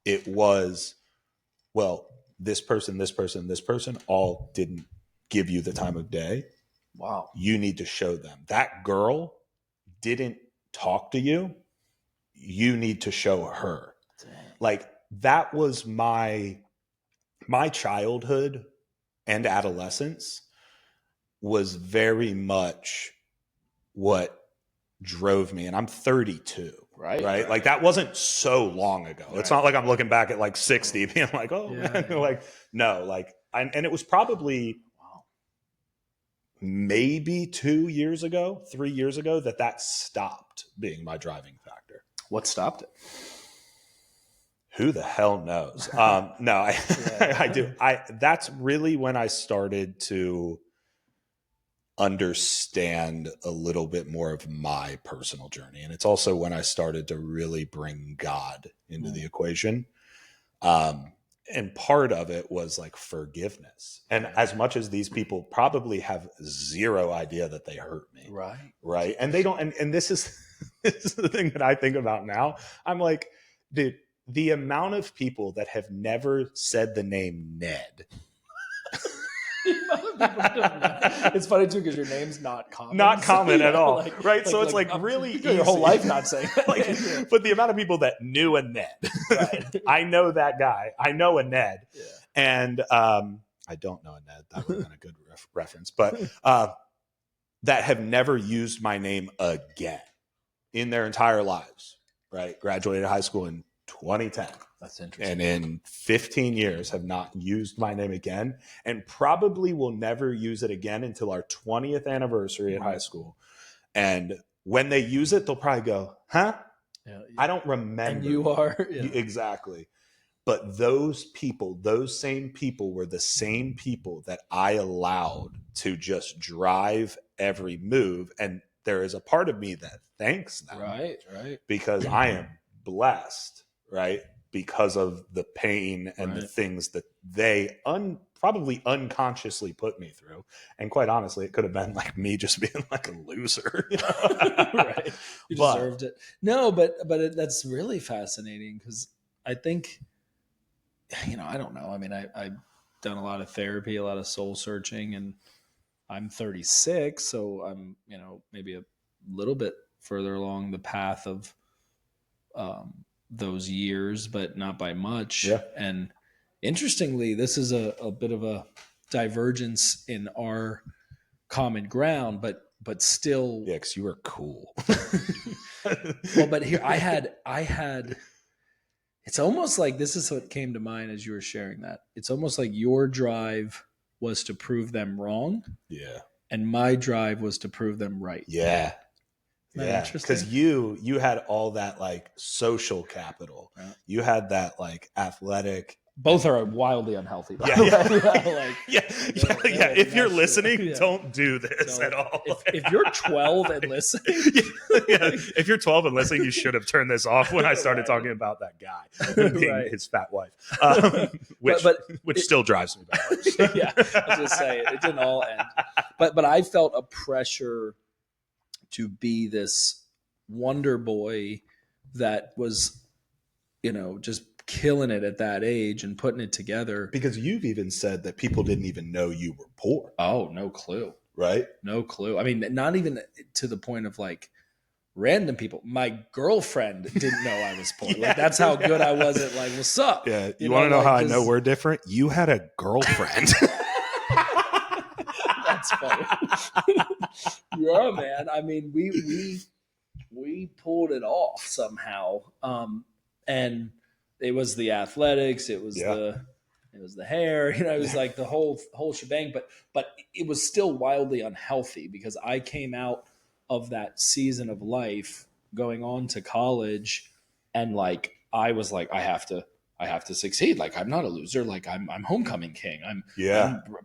S2: It was, well, this person all didn't give you the time of day.
S3: Wow.
S2: You need to show them. That girl didn't talk to you. You need to show her.
S3: Dang.
S2: Like, that was my childhood and adolescence was very much what drove me. And I'm 32. Right. Like, that wasn't so long ago. Right. It's not like I'm looking back at like 60 being like, oh man, like, no, like, and it was probably maybe 3 years ago that stopped being my driving factor.
S3: What stopped it?
S2: Who the hell knows? No, I do. That's really when I started to understand a little bit more of my personal journey. And it's also when I started to really bring God into the equation. And part of it was like forgiveness. And as much as these people probably have zero idea that they hurt me. Right. And they don't, and this is the thing that I think about now. I'm like, dude, the amount of people that have never said the name Ned.
S3: It's funny too, because your name's not common.
S2: Not common at all.
S3: Like,
S2: right. So it's like really easy.
S3: Your whole life not saying that.
S2: Like, but the amount of people that knew a Ned. Right. I know that guy. I know a Ned. Yeah. And I don't know a Ned. That would have been a good reference. But that have never used my name again in their entire lives. Right. Graduated high school in 2010.
S3: That's interesting.
S2: And in 15 years have not used my name again, and probably will never use it again until our 20th anniversary at high school. And when they use it, they'll probably go, huh? Yeah. I don't remember.
S3: And you are. Yeah.
S2: Exactly. But those people, those same people were the same people that I allowed to just drive every move. And there is a part of me that thanks them.
S3: Right.
S2: Because I am blessed, right? Because of the pain and the things that they probably unconsciously put me through. And quite honestly, it could have been like me just being like a loser. You know?
S3: Right. You deserved it. No, but that's really fascinating, because I think, I don't know. I mean, I've done a lot of therapy, a lot of soul searching, and I'm 36. So I'm, maybe a little bit further along the path of, those years, but not by much.
S2: Yeah.
S3: And interestingly, this is a bit of a divergence in our common ground, but still.
S2: Yeah, because you were cool.
S3: Well, but here I had. It's almost like, this is what came to mind as you were sharing that. It's almost like your drive was to prove them wrong.
S2: Yeah.
S3: And my drive was to prove them right.
S2: Yeah. Yeah, because you had all that like social capital. Yeah. You had that like athletic.
S3: Both are wildly unhealthy.
S2: Yeah. If you're listening, don't do this at all.
S3: If you're 12 and listening,
S2: if you're 12 and listening, you should have turned this off when I started talking about that guy and being his fat wife, which still drives me back.
S3: Yeah, I was just saying, it didn't all end, but I felt a pressure to be this wonder boy that was, just killing it at that age and putting it together.
S2: Because you've even said that people didn't even know you were poor.
S3: Oh, no clue.
S2: Right?
S3: No clue. I mean, not even to the point of like random people. My girlfriend didn't know I was poor. Like, that's how good I was at like, what's up?
S2: Yeah. You want to know how I know we're different? You had a girlfriend.
S3: That's funny. Yeah, man. I mean, we pulled it off somehow. And it was the athletics, it was the hair, it was like the whole shebang, but it was still wildly unhealthy, because I came out of that season of life going on to college, and like I was like, I have to succeed. Like, I'm not a loser. Like, I'm homecoming king. I'm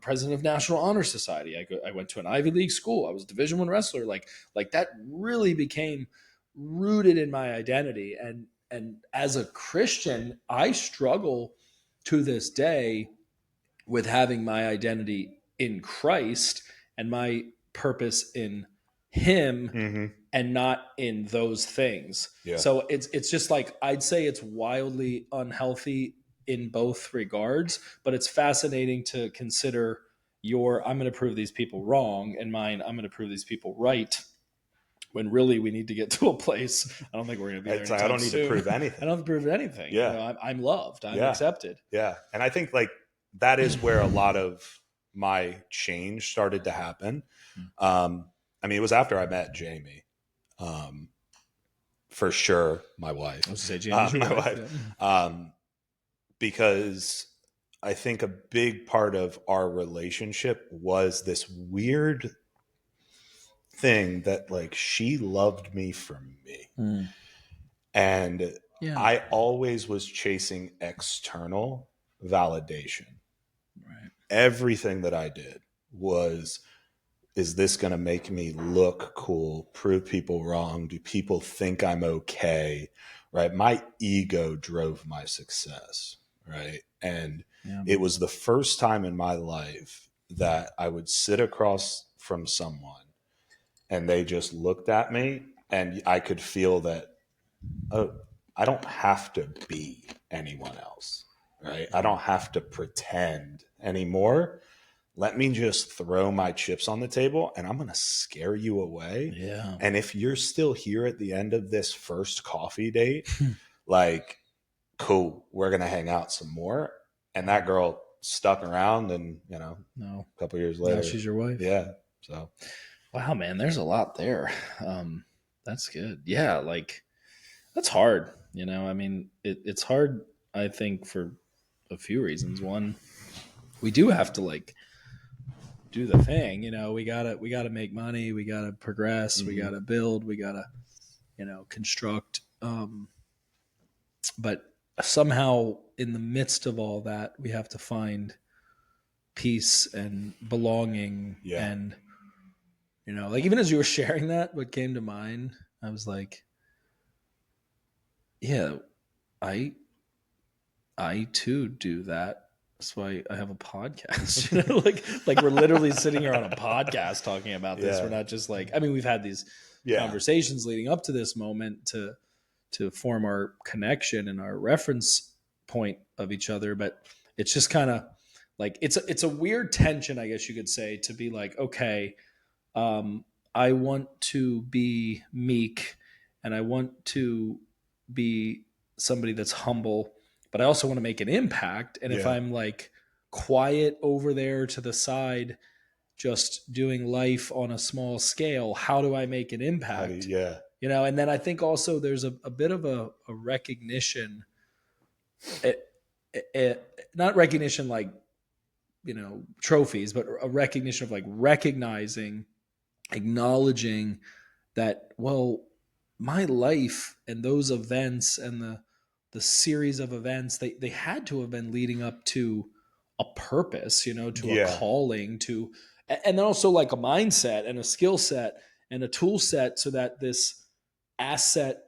S3: president of National Honor Society. I went to an Ivy League school. I was Division I wrestler. Like that really became rooted in my identity. And as a Christian, I struggle to this day with having my identity in Christ and my purpose in Him and not in those things.
S2: Yeah.
S3: So it's just like, I'd say it's wildly unhealthy in both regards, but it's fascinating to consider I'm going to prove these people wrong, and mine, I'm going to prove these people right. When really we need to get to a place. I don't think we're going to be there.
S2: It's like, I don't need to prove anything.
S3: I don't have to prove anything.
S2: Yeah.
S3: You know, I'm loved. I'm
S2: Yeah.
S3: accepted.
S2: Yeah. And I think like that is where a lot of my change started to happen. I mean, it was after I met Jamie. For sure, my wife.
S3: I was going to say Jamie's your
S2: my
S3: wife.
S2: wife.
S3: Yeah.
S2: Because I think a big part of our relationship was this weird thing that like she loved me for me. And
S3: Yeah.
S2: I always was chasing external validation.
S3: Right.
S2: Everything that I did was, is this going to make me look cool, prove people wrong? Do people think I'm okay? Right. My ego drove my success. Right. And it was the first time in my life that I would sit across from someone and they just looked at me and I could feel that, oh, I don't have to be anyone else, right? I don't have to pretend anymore. Let me just throw my chips on the table and I'm going to scare you away.
S3: Yeah.
S2: And if you're still here at the end of this first coffee date, like, cool, we're going to hang out some more. And that girl stuck around and, you know, a couple years later.
S3: Now she's your wife.
S2: Yeah. So.
S3: Wow, man, there's a lot there. That's good. Yeah, like that's hard. You know, I mean, it's hard, I think, for a few reasons. One, we do have to like do the thing. You know, we gotta make money. We gotta progress. We gotta build. We gotta, you know, construct. But somehow, in the midst of all that, we have to find peace and belonging and. You know, like even as you were sharing that, what came to mind, I was like, yeah, I too do that. That's why I have a podcast. You know, like we're literally sitting here on a podcast talking about this.
S2: Yeah.
S3: We're not just like, I mean, we've had these conversations leading up to this moment to form our connection and our reference point of each other, but it's just kind of like it's a weird tension, I guess you could say, to be like, okay, I want to be meek and I want to be somebody that's humble, but I also want to make an impact. And if I'm like quiet over there to the side, just doing life on a small scale, how do I make an impact? You know, and then I think also there's a bit of a recognition, not recognition like, you know, trophies, but a recognition of like recognizing, acknowledging that, well, my life and those events and the series of events, they had to have been leading up to a purpose, you know, to a calling, to, and then also like a mindset and a skill set and a tool set, so that this asset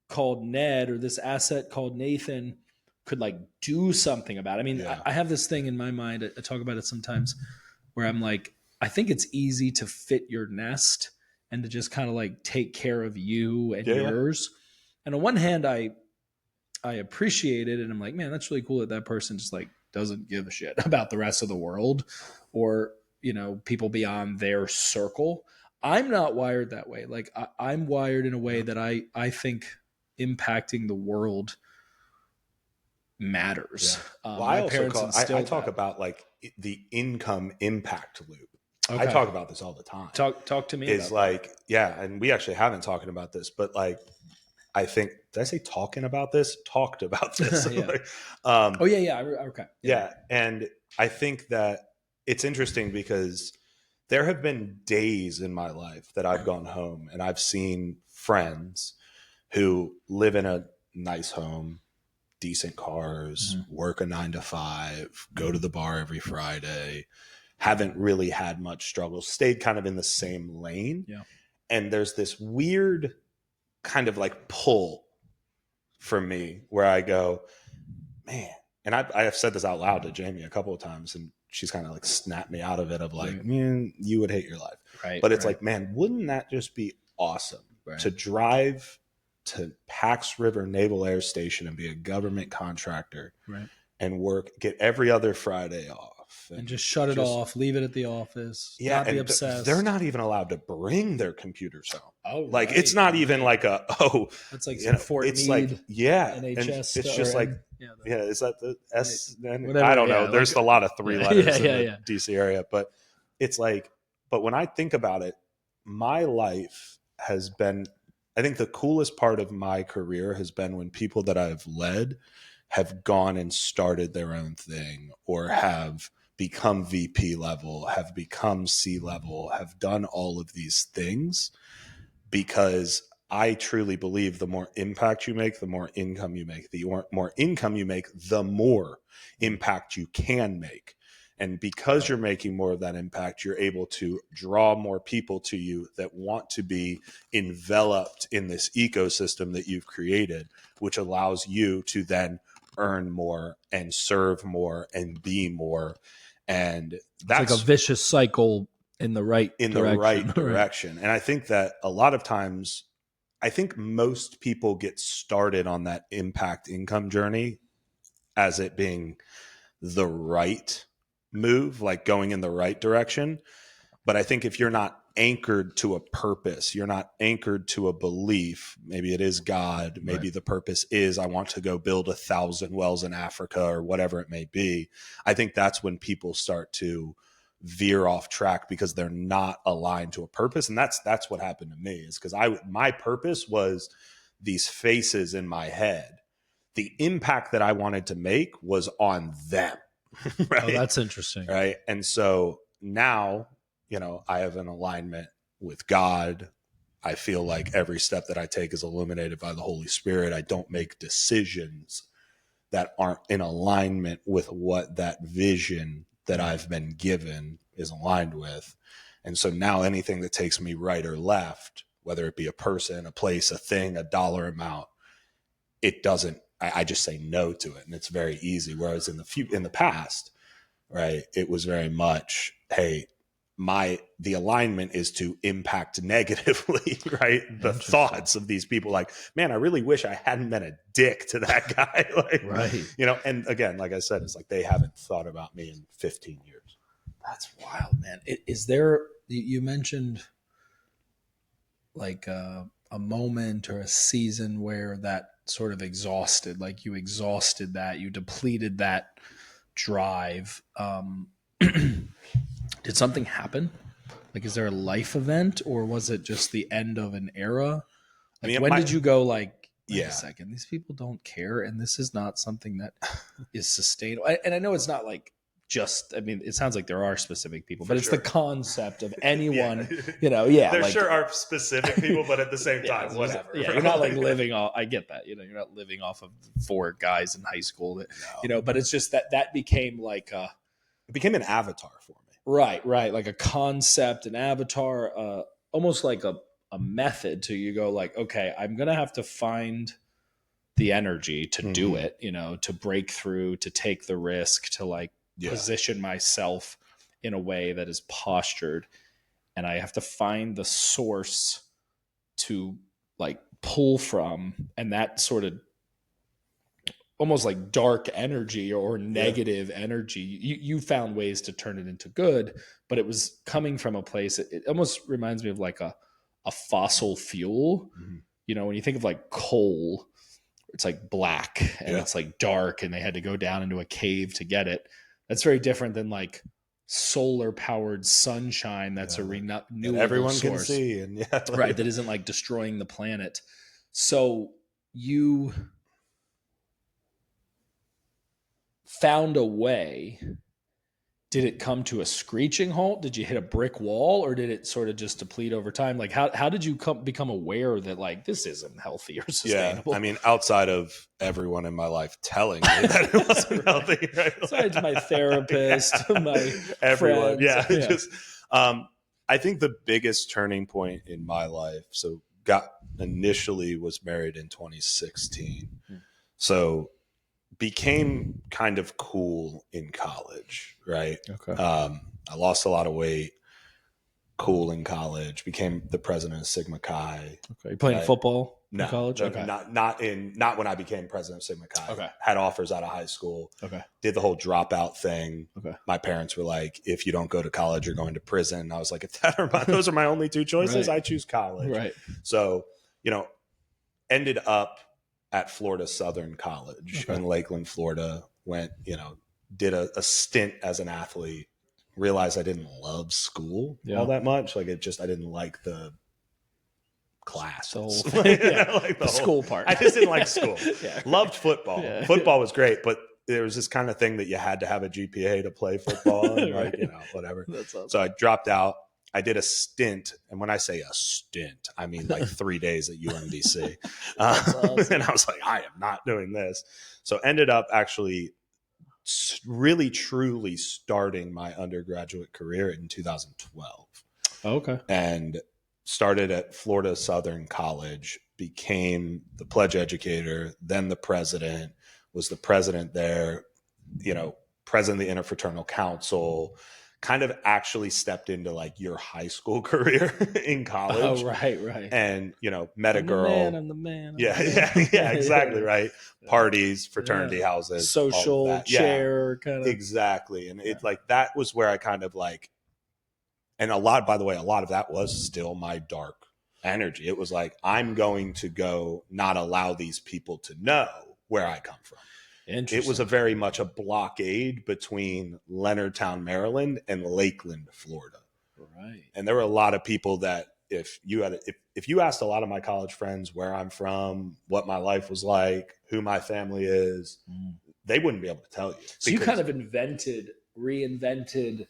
S3: called Ned or this asset called Nathan could like do something about it. I mean, I have this thing in my mind, I talk about it sometimes, where I'm like, I think it's easy to fit your nest and to just kind of like take care of you and yours. And on one hand, I appreciate it. And I'm like, man, that's really cool that person just like doesn't give a shit about the rest of the world or, you know, people beyond their circle. I'm not wired that way. Like I'm wired in a way that I think impacting the world matters.
S2: Well, I talk about like the income impact loop.
S3: Okay.
S2: I talk about this all the time.
S3: Talk to me.
S2: Is like, and we actually haven't talked about this, but like, I think, did I say talking about this? Talked about this.
S3: Okay.
S2: Yeah. And I think that it's interesting because there have been days in my life that I've gone home and I've seen friends who live in a nice home, decent cars, work a 9 to 5, go to the bar every Friday, haven't really had much struggle, stayed kind of in the same lane.
S3: Yeah.
S2: And there's this weird kind of like pull for me where I go, man, and I have said this out loud to Jamie a couple of times and she's kind of like snapped me out of it of like, man, you would hate your life.
S3: Right.
S2: But it's like, man, wouldn't that just be awesome to drive to Pax River Naval Air Station and be a government contractor and get every other Friday off.
S3: And just shut it off, leave it at the office,
S2: not
S3: be obsessed.
S2: They're not even allowed to bring their computers home.
S3: Oh,
S2: like it's not even like
S3: it's like some Fort
S2: it's
S3: Meade,
S2: like
S3: NHS.
S2: It's just like is that the S? I don't know. There's a lot of 3 letters in the DC area, but it's like. But when I think about it, my life has been. I think the coolest part of my career has been when people that I've led have gone and started their own thing, or have become VP level, have become C level, have done all of these things, because I truly believe the more impact you make, the more income you make. The more income you make, the more impact you can make. And because you're making more of that impact, you're able to draw more people to you that want to be enveloped in this ecosystem that you've created, which allows you to then earn more and serve more and be more. And that's
S3: it's like a vicious cycle in the right
S2: direction. And I think that a lot of times, I think most people get started on that impact income journey as it being the right move, like going in the right direction. But I think if you're not anchored to a purpose, you're not anchored to a belief, maybe it is God, maybe the purpose is I want to go build 1,000 wells in Africa or whatever it may be. I think that's when people start to veer off track because they're not aligned to a purpose. And that's what happened to me, is because my purpose was these faces in my head. The impact that I wanted to make was on them. Right?
S3: Oh, that's interesting.
S2: Right. And so now, I have an alignment with God. I feel like every step that I take is illuminated by the Holy Spirit. I don't make decisions that aren't in alignment with what that vision that I've been given is aligned with. And so now anything that takes me right or left, whether it be a person, a place, a thing, a dollar amount, it doesn't, I just say no to it. And it's very easy. Whereas in the past, right, it was very much, hey, the alignment is to impact negatively, right? The thoughts of these people, like, man, I really wish I hadn't been a dick to that guy. Like, and again, like I said, it's like they haven't thought about me in 15 years.
S3: That's wild, man. Is there, you mentioned like a moment or a season where that sort of exhausted, like you exhausted that, you depleted that drive. Did something happen? Like, is there a life event, or was it just the end of an era? Like, when did you go like, wait a second, these people don't care, and this is not something that is sustainable? And I know it's not like just, I mean, it sounds like there are specific people, but it's the concept of anyone,
S2: There
S3: like,
S2: sure are specific people, but at the same time, whatever.
S3: Yeah, you're not like living off, I get that, you're not living off of 4 guys in high school that, but it's just that became like
S2: it became an avatar for me.
S3: Right. Like a concept, an avatar, almost like a method to, you go like, okay, I'm going to have to find the energy to do it, to break through, to take the risk, to like position myself in a way that is postured. And I have to find the source to like pull from, and that sort of almost like dark energy or negative energy. You found ways to turn it into good, but it was coming from a place. It almost reminds me of like a fossil fuel. When you think of like coal, it's like black and it's like dark, and they had to go down into a cave to get it. That's very different than like solar powered sunshine. That's a renewable
S2: everyone
S3: source.
S2: Can see, and
S3: right. That isn't like destroying the planet. So you found a way. Did it come to a screeching halt? Did you hit a brick wall, or did it sort of just deplete over time? Like, how did you become aware that like this isn't healthy or sustainable?
S2: Yeah, I mean, outside of everyone in my life telling me that it wasn't healthy, right?
S3: Besides my therapist, my
S2: everyone,
S3: friends.
S2: just I think the biggest turning point in my life. So, initially was married in 2016, so became kind of cool in college, right?
S3: Okay.
S2: I lost a lot of weight. cool in college, became the president of Sigma Chi.
S3: Okay. You playing football in college? Okay.
S2: Not when I became president of Sigma Chi.
S3: Okay.
S2: Had offers out of high school.
S3: Okay.
S2: Did the whole dropout thing.
S3: Okay.
S2: My parents were like, if you don't go to college, you're going to prison. And I was like, if those are my only two choices,
S3: Right.
S2: I choose college.
S3: Right.
S2: So, ended up at Florida Southern College in Lakeland, Florida. Went, did a stint as an athlete. Realized I didn't love school all that much. Like I didn't like the classes.
S3: The school part.
S2: I just didn't like school.
S3: Yeah.
S2: Loved football.
S3: Yeah.
S2: Football was great, but there was this kind of thing that you had to have a GPA to play football and
S3: Right.
S2: whatever.
S3: That's awesome.
S2: So I dropped out. I did a stint. And when I say a stint, I mean like 3 days at UMBC.
S3: Awesome.
S2: And I was like, I am not doing this. So ended up actually really truly starting my undergraduate career in 2012.
S3: Okay.
S2: And started at Florida Southern College, became the pledge educator, then the president, was the president there, president of the Interfraternal Council, kind of actually stepped into like your high school career in college.
S3: Oh, right.
S2: And, met a girl.
S3: I'm the man.
S2: Yeah, exactly. Right. Parties, fraternity houses,
S3: social chair kind of.
S2: Exactly. And it like, that was where I kind of like, and a lot of that was still my dark energy. It was like, I'm going to go not allow these people to know where I come from. It was very much a blockade between Leonardtown, Maryland and Lakeland, Florida.
S3: Right.
S2: And there were a lot of people that if you asked a lot of my college friends where I'm from, what my life was like, who my family is, they wouldn't be able to tell you.
S3: So you kind of reinvented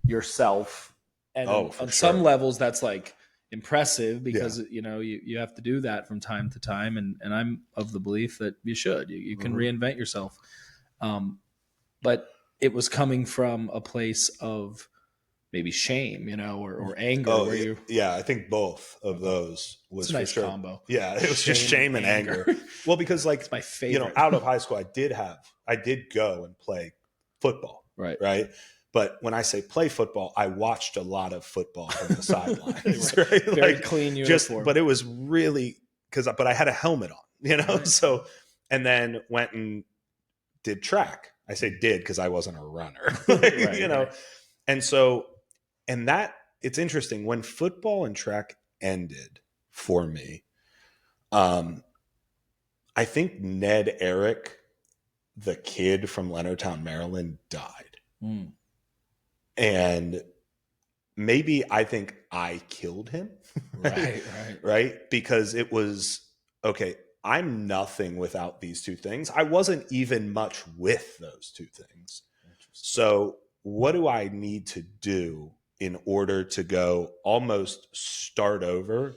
S3: yourself. And on some levels, that's like impressive because, you have to do that from time to time. And I'm of the belief that you should. You can reinvent yourself. But it was coming from a place of maybe shame, or anger.
S2: I think both of those was
S3: a nice
S2: for sure.
S3: Combo.
S2: Yeah, it was just shame and anger. Well, because like
S3: it's my favorite.
S2: Out of high school, I did go and play football. Right. But when I say play football, I watched a lot of football from the sidelines. Right?
S3: Very clean uniform.
S2: But it was really but I had a helmet on,
S3: Right.
S2: So, and then went and did track. I say did because I wasn't a runner,
S3: Right.
S2: And so, and that it's interesting when football and track ended for me. I think Ned Arick, the kid from Leonardtown, Maryland, died. And maybe I think I killed him. Right. Because it was, okay, I'm nothing without these two things. I wasn't even much with those two things. So what do I need to do in order to go almost start over,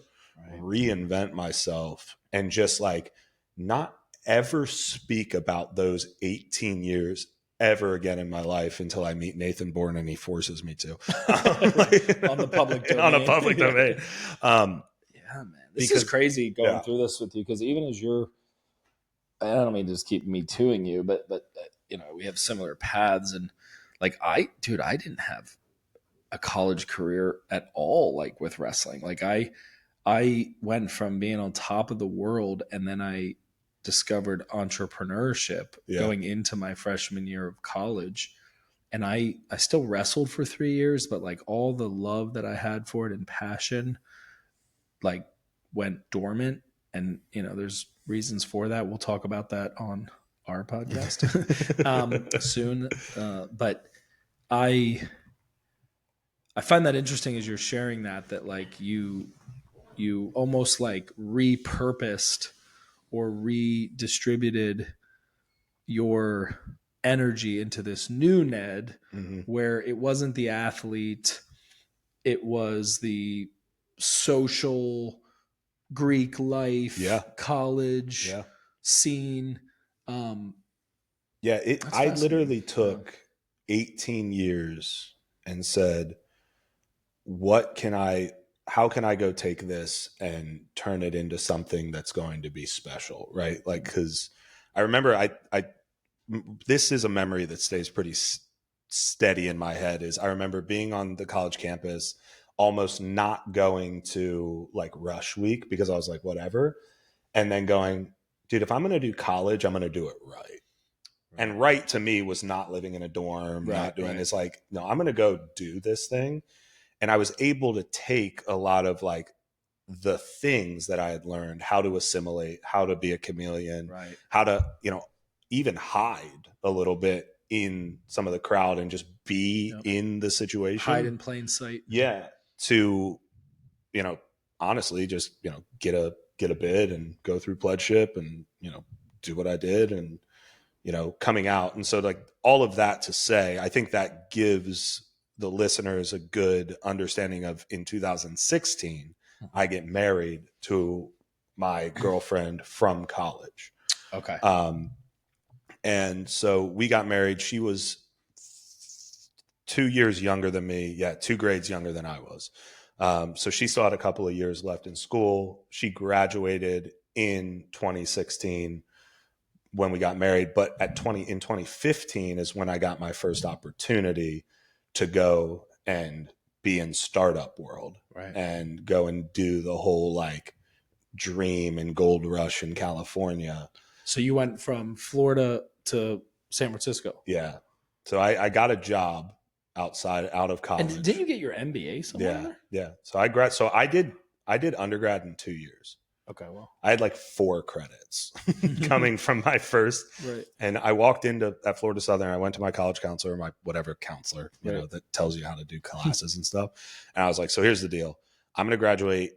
S2: reinvent myself, and just like not ever speak about those 18 years ever again in my life until I meet Nathan Bourne and he forces me to
S3: on the public domain.
S2: On a public domain.
S3: Man, this is crazy going through this with you because even as I don't mean to just keep me tooing you, but we have similar paths and like I didn't have a college career at all, like with wrestling. Like I went from being on top of the world and then I discovered entrepreneurship going into my freshman year of college. And I still wrestled for 3 years, but like all the love that I had for it and passion, like went dormant. And, there's reasons for that. We'll talk about that on our podcast soon. But I find that interesting as you're sharing that like you almost like repurposed or redistributed your energy into this new Ned, where it wasn't the athlete, it was the social Greek life, college scene.
S2: I literally took 18 years and said, how can I go take this and turn it into something that's going to be special, right? Like, because I remember this is a memory that stays pretty steady in my head. Is I remember being on the college campus, almost not going to like rush week because I was like, whatever. And then going, dude, if I'm going to do college, I'm going to do it right. And right to me was not living in a dorm, not doing this. Like, no, I'm going to go do this thing. And I was able to take a lot of like the things that I had learned, how to assimilate, how to be a chameleon, how to, even hide a little bit in some of the crowd and just be in the situation.
S3: Hide in plain sight.
S2: Yeah. To, honestly just, get a bid and go through pledgeship and, do what I did and, coming out. And so like all of that to say, I think that gives the listeners a good understanding of in 2016, I get married to my girlfriend from college.
S3: Okay.
S2: And so we got married. She was 2 years younger than me. Yeah. 2 grades younger than I was. So she still had a couple of years left in school. She graduated in 2016 when we got married, but in 2015 is when I got my first opportunity to go and be in startup world and go and do the whole like dream and gold rush in California.
S3: So you went from Florida to San Francisco.
S2: Yeah. So I got a job out of college.
S3: And didn't you get your MBA somewhere there?
S2: Yeah. So I did undergrad in 2 years.
S3: Okay, well,
S2: I had like 4 credits coming from my first.
S3: Right.
S2: And I walked into at Florida Southern. I went to my college counselor, my whatever counselor, that tells you how to do classes and stuff. And I was like, so here's the deal. I'm going to graduate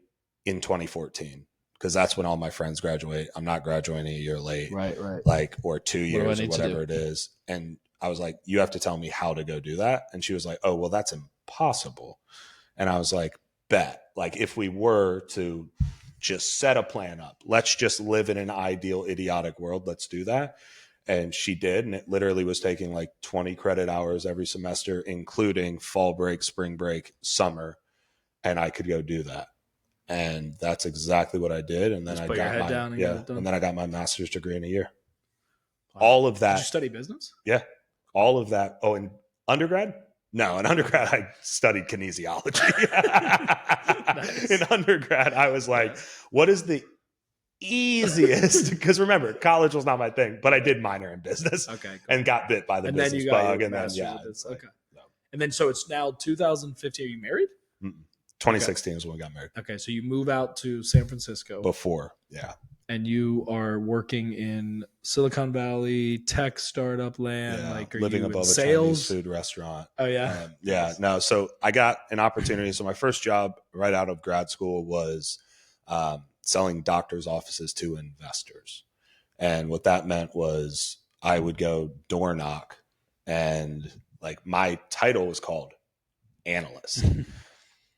S2: in 2014 because that's when all my friends graduate. I'm not graduating a year late.
S3: Right.
S2: Like, or 2 years or whatever it
S3: do?
S2: is. And I was like, you have to tell me how to go do that. And she was like, oh, well, that's impossible. And I was like, bet. Like if we were to just set a plan up. Let's just live in an ideal, idiotic world. Let's do that. And she did. And it literally was taking like 20 credit hours every semester, including fall break, spring break, summer. And I could go do that. And that's exactly what I did. And then
S3: just
S2: I
S3: put
S2: got
S3: your head down and get it done.
S2: And then I got my master's degree in a year.
S3: Wow.
S2: All of that.
S3: Did you study business?
S2: Yeah. All of that. Oh, in undergrad? No, in undergrad, I studied kinesiology.
S3: Nice.
S2: In undergrad, I was like, what is the easiest? Because remember, college was not my thing, but I did minor in business.
S3: Okay. Cool.
S2: And got bit by the
S3: and
S2: business
S3: then you got
S2: bug.
S3: Your
S2: and then,
S3: master's okay. No. And then, so it's now 2015. Are you married?
S2: 2016 is when we got married.
S3: Okay. So you move out to San Francisco.
S2: Before. Yeah.
S3: And you are working in Silicon Valley tech startup land, like are
S2: living
S3: you
S2: above
S3: in
S2: a
S3: sales?
S2: Chinese food restaurant.
S3: Oh yeah,
S2: No. So I got an opportunity. So my first job right out of grad school was selling doctors' offices to investors, and what that meant was I would go door knock, and like my title was called analyst.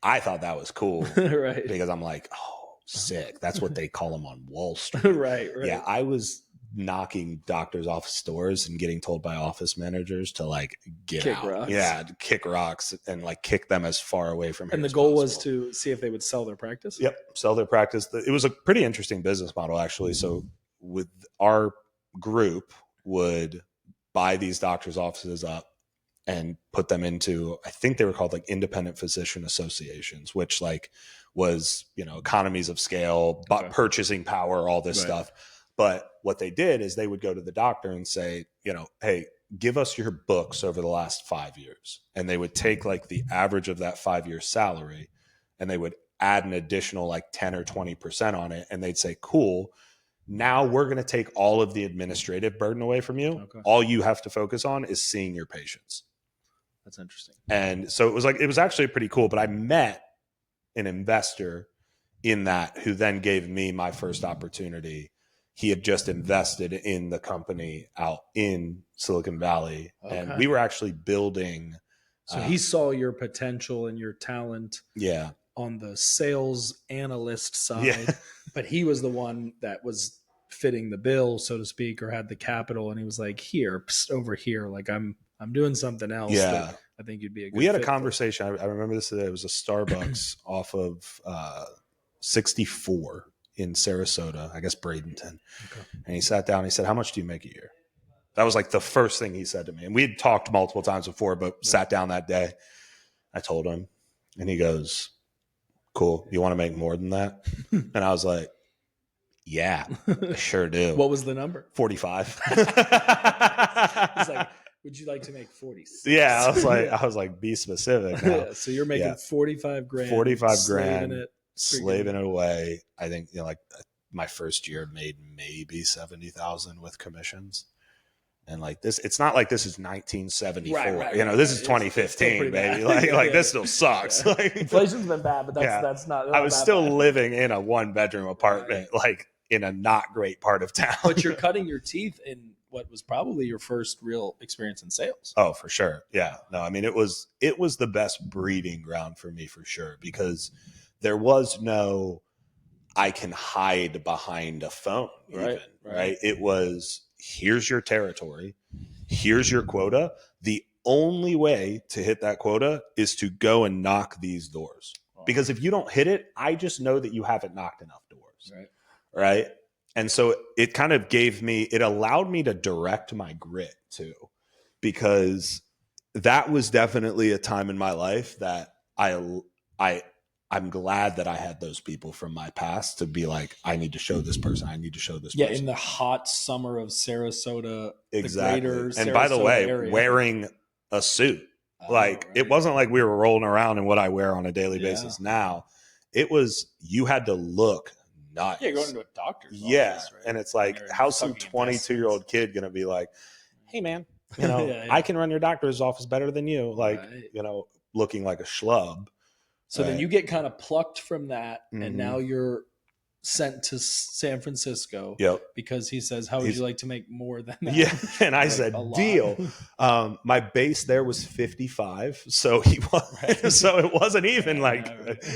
S2: I thought that was cool,
S3: right?
S2: Because I'm like, oh. Sick. That's what they call them on Wall Street.
S3: Right.
S2: Yeah, I was knocking doctors' office doors and getting told by office managers to like get
S3: kick
S2: out.
S3: Rocks.
S2: Yeah, to kick rocks and like kick them as far away from here.
S3: And the goal was to see if they would sell their practice.
S2: Yep, sell their practice. It was a pretty interesting business model actually. So with our group would buy these doctors' offices up and put them into, I think they were called like independent physician associations, which like was, economies of scale, purchasing power, all this stuff. But what they did is they would go to the doctor and say, hey, give us your books over the last 5 years. And they would take like the average of that 5-year salary and they would add an additional like 10 or 20% on it. And they'd say, cool, now we're going to take all of the administrative burden away from you. Okay. All you have to focus on is seeing your patients.
S3: That's interesting.
S2: And so it was actually pretty cool, but I met an investor in that who then gave me my first opportunity. He had just invested in the company out in Silicon Valley. Okay. And we were actually building.
S3: So he saw your potential and your talent on the sales analyst side, but he was the one that was fitting the bill, so to speak, or had the capital. And he was like, here, over here, like I'm doing something else.
S2: Yeah.
S3: I think you'd be a good
S2: We had a
S3: fit
S2: conversation. I remember this today. It was a Starbucks off of 64 in Sarasota, I guess Bradenton. Okay. And he sat down and he said, how much do you make a year? That was like the first thing he said to me. And we had talked multiple times before, but sat down that day. I told him And he goes, cool. You want to make more than that? And I was like, yeah, I sure do.
S3: What was the number?
S2: 45.
S3: He's like, would you like to make 46?
S2: Yeah, I was like, be specific now.
S3: Yeah, so you're making 45 grand.
S2: 45
S3: slaving
S2: grand, slaving it away. I think, like my first year made maybe 70,000 with commissions. And like this, it's not like this is 1974.
S3: Right,
S2: this is 2015, baby. Like this still sucks.
S3: Yeah.
S2: Like,
S3: inflation's been bad, but that's not.
S2: I was still
S3: bad.
S2: living in a 1-bedroom apartment, like in a not great part of town.
S3: But you're cutting your teeth in what was probably your first real experience in sales.
S2: Oh, for sure. Yeah. No, I mean, it was the best breeding ground for me for sure, because there was no, I can hide behind a phone. Right. It was, here's your territory. Here's your quota. The only way to hit that quota is to go and knock these doors. Because if you don't hit it, I just know that you haven't knocked enough doors. Right. And so it kind of it allowed me to direct my grit too, because that was definitely a time in my life that I'm glad that I had those people from my past to be like, I need to show this person. I need to show this person.
S3: In the hot summer of Sarasota,
S2: exactly.
S3: The greater
S2: and
S3: Sarasota
S2: by the way,
S3: area.
S2: wearing a suit. It wasn't like we were rolling around in what I wear on a daily basis now. It was, you had to look nice.
S3: Yeah, going to a doctor's office, right?
S2: And it's like, how's some 22-year-old kid going to be like, hey, man, I can run your doctor's office better than you. Like, looking like a schlub.
S3: So then you get kind of plucked from that, and now you're sent to San Francisco because he says, how would you like to make more than that?
S2: Yeah. And I said, deal. My base there was 55. So so it wasn't even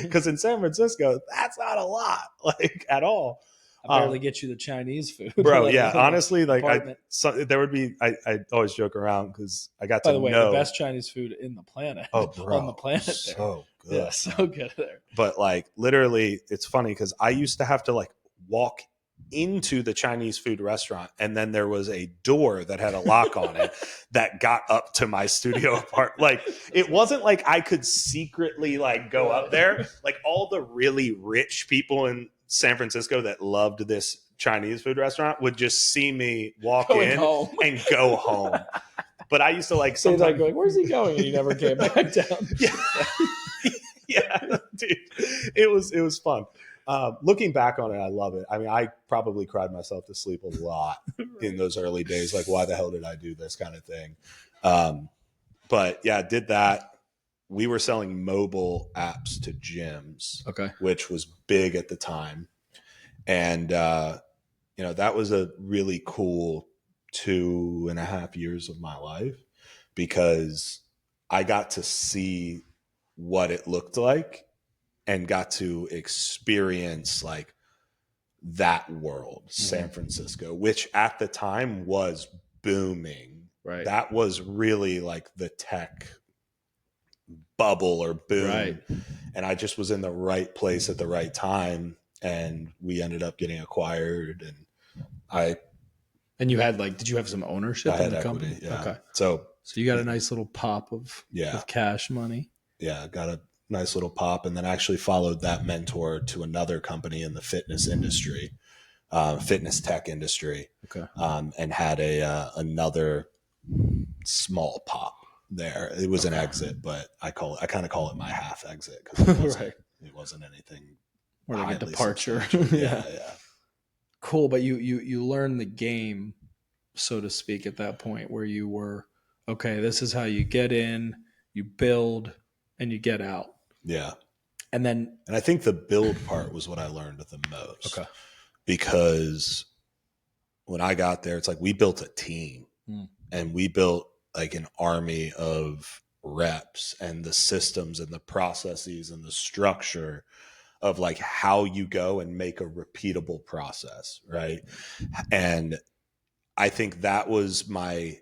S2: because in San Francisco, that's not a lot, like at all.
S3: I barely get you the Chinese food.
S2: Bro, yeah. Honestly, like there would be, I always joke around because I got to know. By the way,
S3: the best Chinese food in the planet.
S2: Oh, bro.
S3: On the planet.
S2: So good.
S3: Yeah, so good there.
S2: But like literally, it's funny because I used to have to like walk into the Chinese food restaurant, and then there was a door that had a lock on it that got up to my studio apartment. Like it wasn't like I could secretly like go up there. Like all the really rich people in San Francisco that loved this Chinese food restaurant would just see me walk in and go home. But I used to like sometimes
S3: like going, where's he going? And he never came back down.
S2: Yeah, dude, it was fun. Looking back on it, I love it. I mean, I probably cried myself to sleep a lot in those early days. Like, why the hell did I do this kind of thing? But yeah, did that. We were selling mobile apps to gyms, which was big at the time. And, that was a really cool 2.5 years of my life because I got to see what it looked like and got to experience like that world, San Francisco, which at the time was booming.
S3: Right.
S2: That was really like the tech bubble or boom.
S3: Right.
S2: And I just was in the right place at the right time. And we ended up getting acquired.
S3: And you had did you have some ownership in the company?
S2: Yeah.
S3: Okay.
S2: So
S3: you got a nice little pop of cash money.
S2: Yeah. Got a nice little pop, and then actually followed that mentor to another company in the fitness industry, fitness tech industry.
S3: Okay.
S2: And had another small pop there. It was an exit, but I kind of call it my half exit because it wasn't anything.
S3: Or like a departure.
S2: Yeah.
S3: Cool. But you learned the game, so to speak, at that point where you were, okay, this is how you get in, you build, and you get out.
S2: Yeah.
S3: And
S2: I think the build part was what I learned the most.
S3: Okay.
S2: Because when I got there, it's like we built a team and we built like an army of reps and the systems and the processes and the structure of like how you go and make a repeatable process. Right. And I think that was my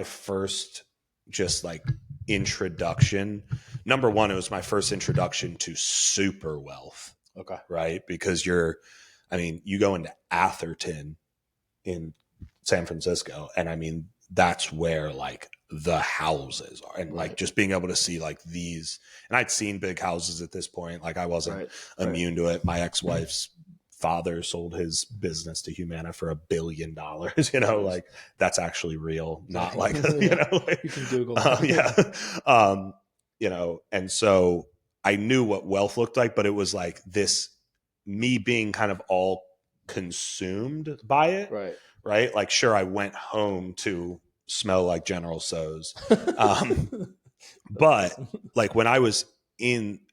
S2: first just like introduction. Number one, it was my first introduction to super wealth.
S3: Okay.
S2: Right. Because you go into Atherton in San Francisco, and I mean, that's where like the houses are, and like just being able to see like these, and I'd seen big houses at this point. Like I wasn't immune to it. My ex-wife's father sold his business to Humana for $1 billion. You know, like that's actually real, not like, you know, like,
S3: you can Google
S2: you know, and so I knew what wealth looked like, but it was like this, me being kind of all consumed by it. Right. Like, sure, I went home to smell like General So's. But like when I was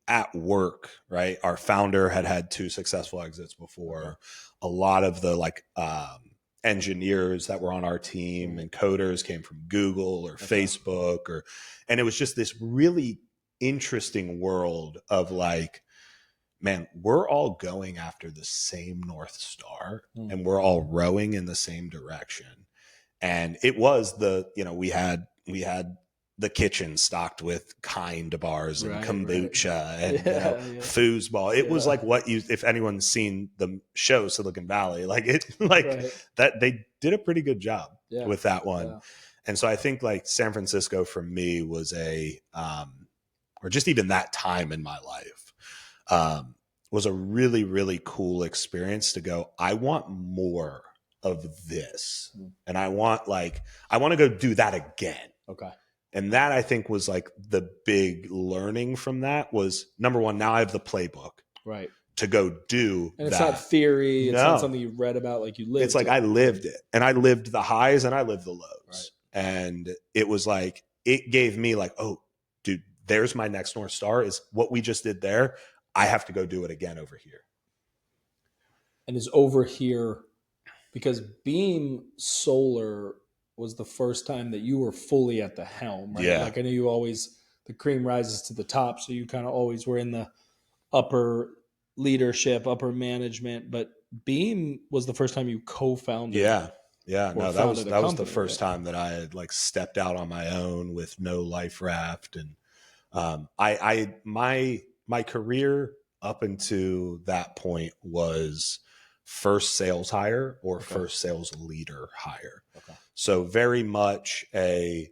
S2: at work, right, our founder had 2 successful exits before. A lot of the like engineers that were on our team and coders came from Google or Facebook, and it was just this really interesting world of like, man, we're all going after the same North Star and we're all rowing in the same direction. And it was we had the kitchen stocked with Kind bars and kombucha and foosball. It was like if anyone's seen the show Silicon Valley, like that they did a pretty good job with that one. Yeah. And so I think like San Francisco for me was or just even that time in my life, was a really, really cool experience to go, I want more of this. And I want to go do that again.
S3: Okay.
S2: And that I think was like the big learning from that was, number one, now I have the playbook.
S3: Right.
S2: To go do
S3: and it's not theory. It's not something you read about, like you lived.
S2: It's like I lived it. And I lived the highs and I lived the lows. Right. And it was like, it gave me like, oh, dude, there's my next North Star is what we just did there. I have to go do it again over here.
S3: And is over here because Beam Solar was the first time that you were fully at the helm, right?
S2: Yeah.
S3: Like I know you always, the cream rises to the top. So you kind of always were in the upper leadership, upper management, but Beam was the first time you co-founded.
S2: Yeah. Yeah. No, that was the first time that I had like stepped out on my own with no life raft. And my career up until that point was first sales hire or first sales leader hire. Okay. So very much hey,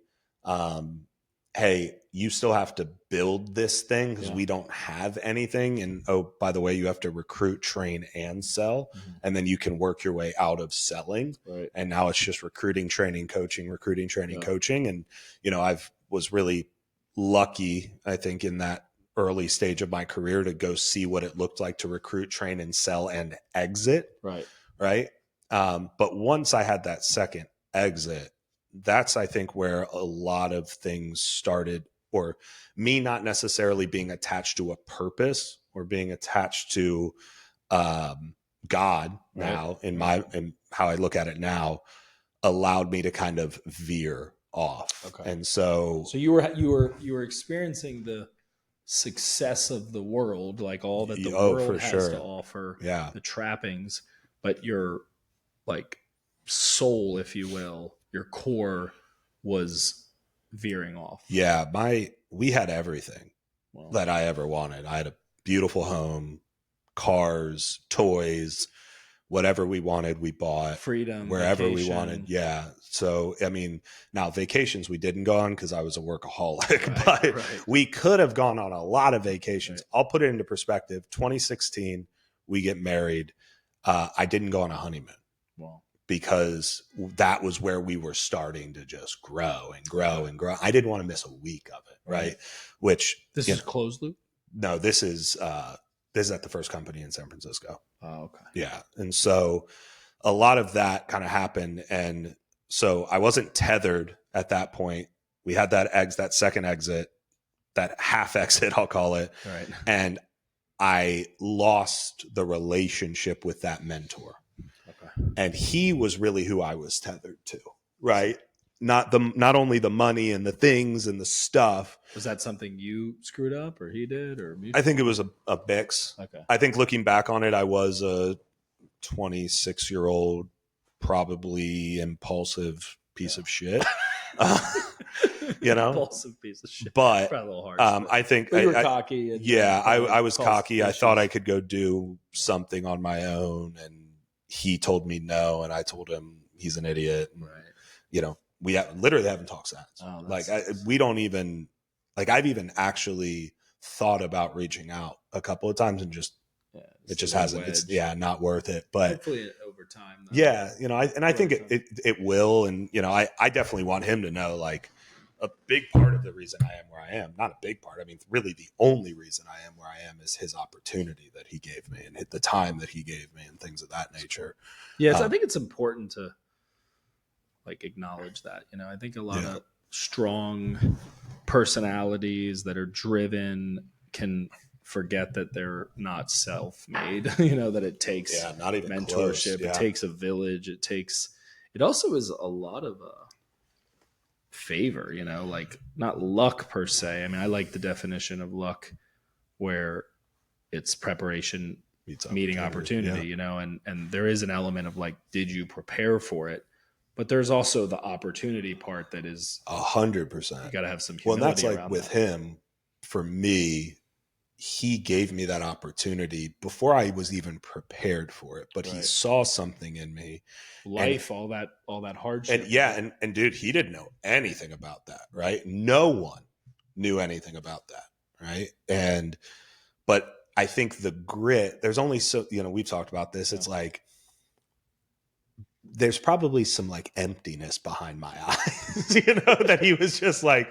S2: you still have to build this thing because we don't have anything. And oh, by the way, you have to recruit, train, and sell. Mm-hmm. And then you can work your way out of selling. Right. And now it's just recruiting, training, coaching, coaching. And, I was really lucky, I think, in that early stage of my career to go see what it looked like to recruit, train, and sell and exit. Right. Right. But once I had that second exit, that's, I think, where a lot of things started, or me not necessarily being attached to a purpose or being attached to God now in how I look at it now, allowed me to kind of veer off. Okay. And so
S3: you were experiencing the success of the world, like all that the world has to offer, the trappings, but your like soul, if you will, your core was veering off.
S2: Yeah. We had everything that I ever wanted. I had a beautiful home, cars, toys, whatever we wanted, we bought.
S3: Freedom,
S2: wherever
S3: vacation.
S2: We wanted. Yeah. So, I mean, now vacations we didn't go on because I was a workaholic, but we could have gone on a lot of vacations. Right. I'll put it into perspective. 2016, we get married. I didn't go on a honeymoon. Wow. Because that was where we were starting to just grow and grow and grow. I didn't want to miss a week of it. Right. Which
S3: this is closed loop.
S2: No, this is at the first company in San Francisco.
S3: Oh, okay.
S2: Yeah. And so a lot of that kind of happened. And so I wasn't tethered at that point. We had that second exit, that half exit, I'll call it.
S3: Right.
S2: And I lost the relationship with that mentor. Okay. And he was really who I was tethered to. Right. Not only the money and the things and the stuff.
S3: Was that something you screwed up or he did or
S2: I think it was a mix.
S3: Okay.
S2: I think looking back on it, I was a 26-year-old, probably impulsive piece of shit.
S3: Impulsive piece of shit.
S2: But
S3: probably a little harsh,
S2: I think
S3: you were cocky.
S2: I was cocky. I thought I could go do something on my own, and he told me no, and I told him he's an idiot. And, literally haven't talked since.
S3: Oh,
S2: We don't even, like, I've even actually thought about reaching out a couple of times and just, it just hasn't, it's not worth it. But
S3: hopefully over time, though.
S2: Yeah. I think it will. And, I definitely want him to know, like, a big part of the reason I am where I am, not a big part, I mean, really the only reason I am where I am is his opportunity that he gave me and the time that he gave me and things of that nature.
S3: Yeah. I think it's important to, like, acknowledge that, I think a lot of strong personalities that are driven can forget that they're not self-made, that it takes
S2: not even
S3: mentorship. It takes a village. It also is a lot of favor, like, not luck per se. I mean, I like the definition of luck where it's preparation meeting opportunity, and there is an element of, like, did you prepare for it? But there's also the opportunity part that is
S2: 100%.
S3: You got to have some humility.
S2: Well, and that's like
S3: around
S2: with
S3: that.
S2: him, for me, he gave me that opportunity before I was even prepared for it, but he saw something in me.
S3: Life, all that hardship.
S2: And dude, he didn't know anything about that, right? No one knew anything about that, right? But I think the grit, there's only we've talked about this. It's like, there's probably some, like, emptiness behind my eyes, that he was just like,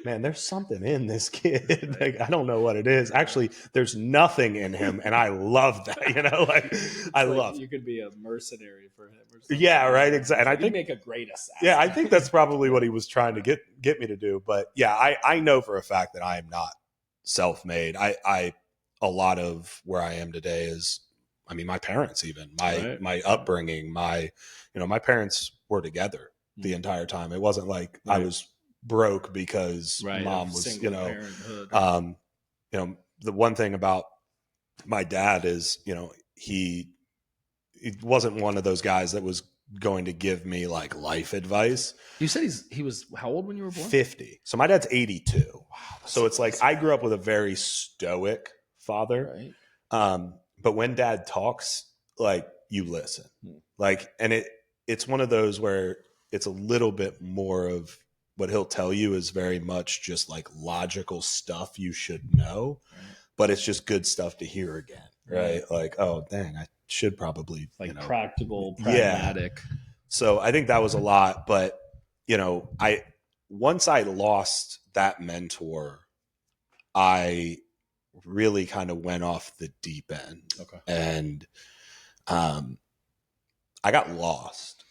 S2: man, there's something in this kid. Like, I don't know what it is. Actually, there's nothing in him, and I love that. Like, I love.
S3: You could be a mercenary for him. Or something.
S2: Yeah, right. Exactly. And I think
S3: make a great assassin.
S2: Yeah, I think that's probably what he was trying to get me to do. But yeah, I know for a fact that I am not self-made. A lot of where I am today is, I mean, my parents, even my upbringing, my parents were together the entire time. It wasn't like I was broke because mom was, the one thing about my dad is, he wasn't one of those guys that was going to give me, like, life advice.
S3: You said he was how old when you were born?
S2: 50. So my dad's 82. Wow, so it's like, I grew up with a very stoic father.
S3: Right.
S2: But when dad talks, like, you listen. Like, and it's one of those where it's a little bit more of what he'll tell you is very much just, like, logical stuff you should know, but it's just good stuff to hear again, right? Like, oh, dang, I should probably,
S3: practical, pragmatic.
S2: Yeah. So I think that was a lot, but once I lost that mentor, I really kind of went off the deep end.
S3: Okay.
S2: And I got lost.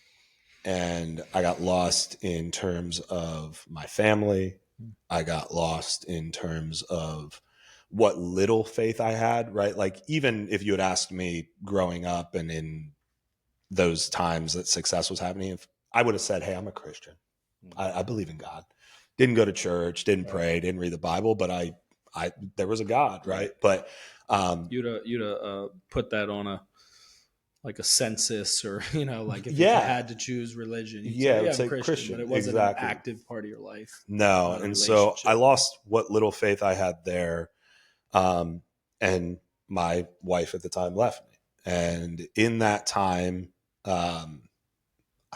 S2: And I got lost in terms of my family. I got lost in terms of what little faith I had, right? Like, even if you had asked me growing up and in those times that success was happening, if I would have said, hey, I'm a Christian. I believe in God. Didn't go to church, didn't pray, didn't read the Bible, but there was a God, right? But
S3: you'd put that on a census, or like, if you had to choose religion, you'd say, I'm Christian, but it wasn't an active part of your life.
S2: No, and so I lost what little faith I had there, and my wife at the time left me, and in that time, I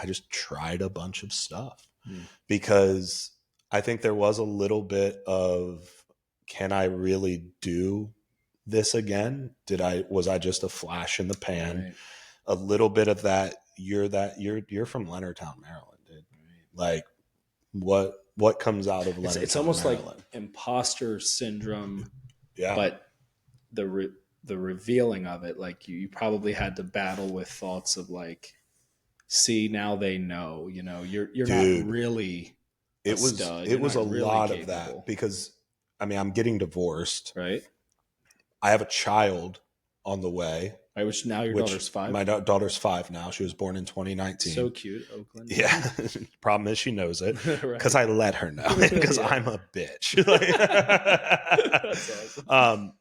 S2: just tried a bunch of stuff because I think there was a little bit of, can I really do this again? Was I just a flash in the pan? Right. A little bit of that. You're from Leonardtown, Maryland, dude. Right. Like, what comes out of Leonardtown?
S3: It's almost
S2: Maryland?
S3: Like imposter syndrome.
S2: Yeah.
S3: But the revealing of it, like, you probably had to battle with thoughts of, like, see, now they know, you're
S2: Dude,
S3: not really.
S2: It was a really lot capable of that, because I mean, I'm getting divorced.
S3: Right.
S2: I have a child on the way.
S3: Which now your daughter's 5? My
S2: daughter's 5 now. She was born in 2019.
S3: So cute, Oakland.
S2: Yeah. Problem is, she knows it because I let her know, because I'm a bitch.
S3: That's awesome.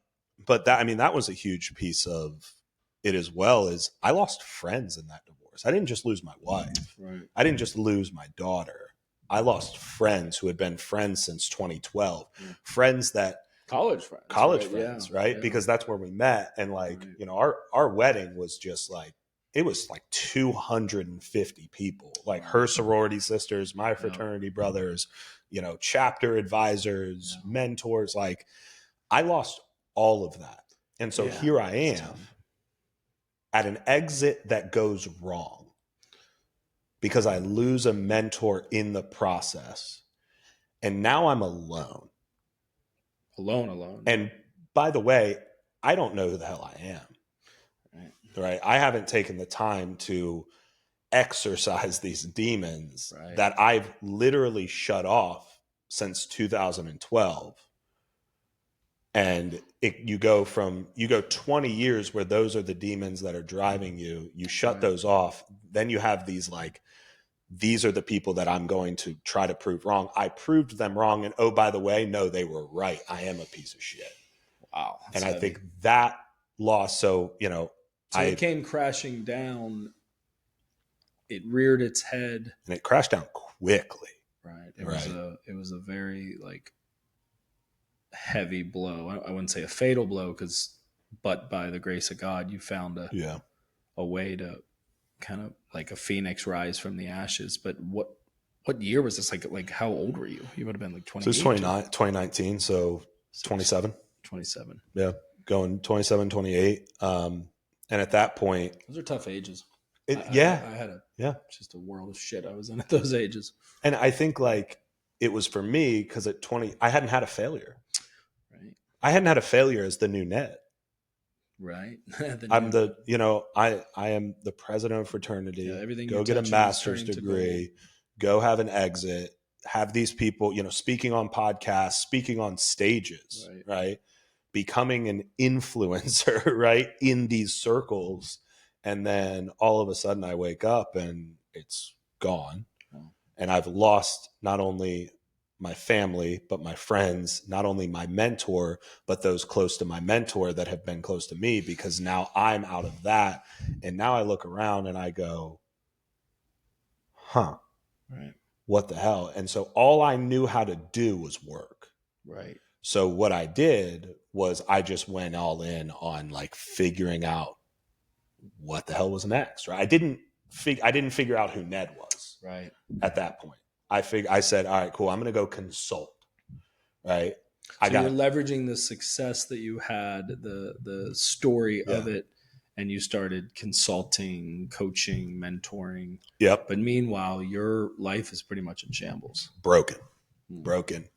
S2: But that was a huge piece of it as well. Is I lost friends in that divorce. I didn't just lose my wife.
S3: Right.
S2: I didn't just lose my daughter. I lost friends who had been friends since 2012. Friends that college friends, right? Yeah. Because that's where we met. And, like, our wedding was just like, it was like 250 people, like her sorority sisters, my fraternity brothers, you know, chapter advisors, mentors. Like I lost all of that. And so here I am at an exit that goes wrong because I lose a mentor in the process. And now I'm alone.
S3: Alone.
S2: And by the way, I don't know who the hell I am. Right? I haven't taken the time to exercise these demons that I've literally shut off since 2012. And you go 20 years where those are the demons that are driving you. You shut those off. Then you have these like, these are the people that I'm going to try to prove wrong. I proved them wrong. And oh, by the way, no, they were right. I am a piece of shit.
S3: Wow.
S2: And heavy. I think that loss. So, you know,
S3: it came crashing down. It reared its head.
S2: And it crashed down quickly.
S3: Right. It was a very like heavy blow. I wouldn't say a fatal blow but by the grace of God, you found a way to kind of like a phoenix rise from the ashes. But what year was this? Like how old were you? You would have been like 20.
S2: So it's 2019. So 27.
S3: 27.
S2: Yeah. Going 27, 28. And at that point,
S3: those are tough ages.
S2: I
S3: had just a world of shit I was in at those ages.
S2: And I think like it was for me because at 20, I hadn't had a failure.
S3: Right.
S2: I hadn't had a failure as the new Ned.
S3: Right.
S2: I am the president of fraternity.
S3: Yeah, everything
S2: go get a master's degree, go have an exit, have these people, you know, speaking on podcasts, speaking on stages, right? Becoming an influencer, right? In these circles. And then all of a sudden I wake up and it's gone. Oh. And I've lost not only my family, but my friends, not only my mentor, but those close to my mentor that have been close to me, because now I'm out of that. And now I look around and I go, what the hell? And so all I knew how to do was work.
S3: Right.
S2: So what I did was I just went all in on like figuring out what the hell was next. Right. I didn't figure out who Ned was.
S3: Right.
S2: At that point. I said, all right, cool. I'm going to go consult. Right.
S3: So you're leveraging the success that you had, the story of it, and you started consulting, coaching, mentoring.
S2: Yep.
S3: But meanwhile, your life is pretty much in shambles.
S2: Broken.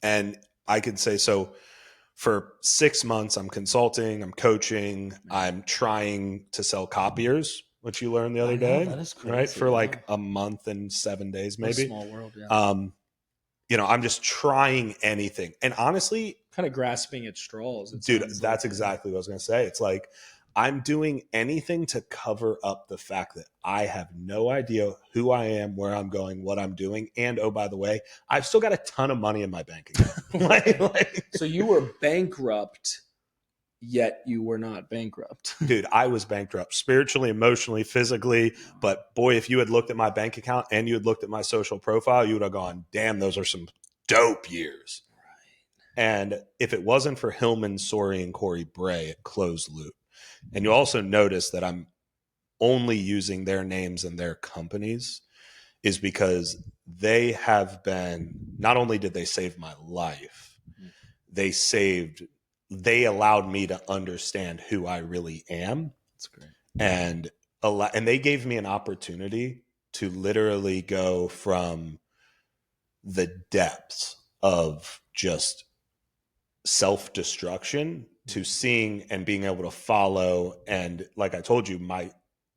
S2: And I could say, so for 6 months, I'm consulting, I'm coaching, I'm trying to sell copiers, which you learned the other day.
S3: That is crazy,
S2: right? For like a month and 7 days, maybe.
S3: A small world, yeah.
S2: You know, I'm just trying anything. And honestly,
S3: kind of grasping at straws.
S2: Dude, that's exactly what I was going to say. It's like, I'm doing anything to cover up the fact that I have no idea who I am, where I'm going, what I'm doing. And oh, by the way, I've still got a ton of money in my bank account.
S3: So you were bankrupt, yet you were not bankrupt.
S2: Dude, I was bankrupt spiritually, emotionally, physically. But boy, if you had looked at my bank account and you had looked at my social profile, you would have gone, damn, those are some dope years. Right. And if it wasn't for Hillman, Sori, and Corey Bray at Closed Loop, and you also notice that I'm only using their names and their companies, is because they have been, not only did they save my life, they allowed me to understand who I really am.
S3: That's great.
S2: And they gave me an opportunity to literally go from the depths of just self-destruction to seeing and being able to follow. And like I told you, my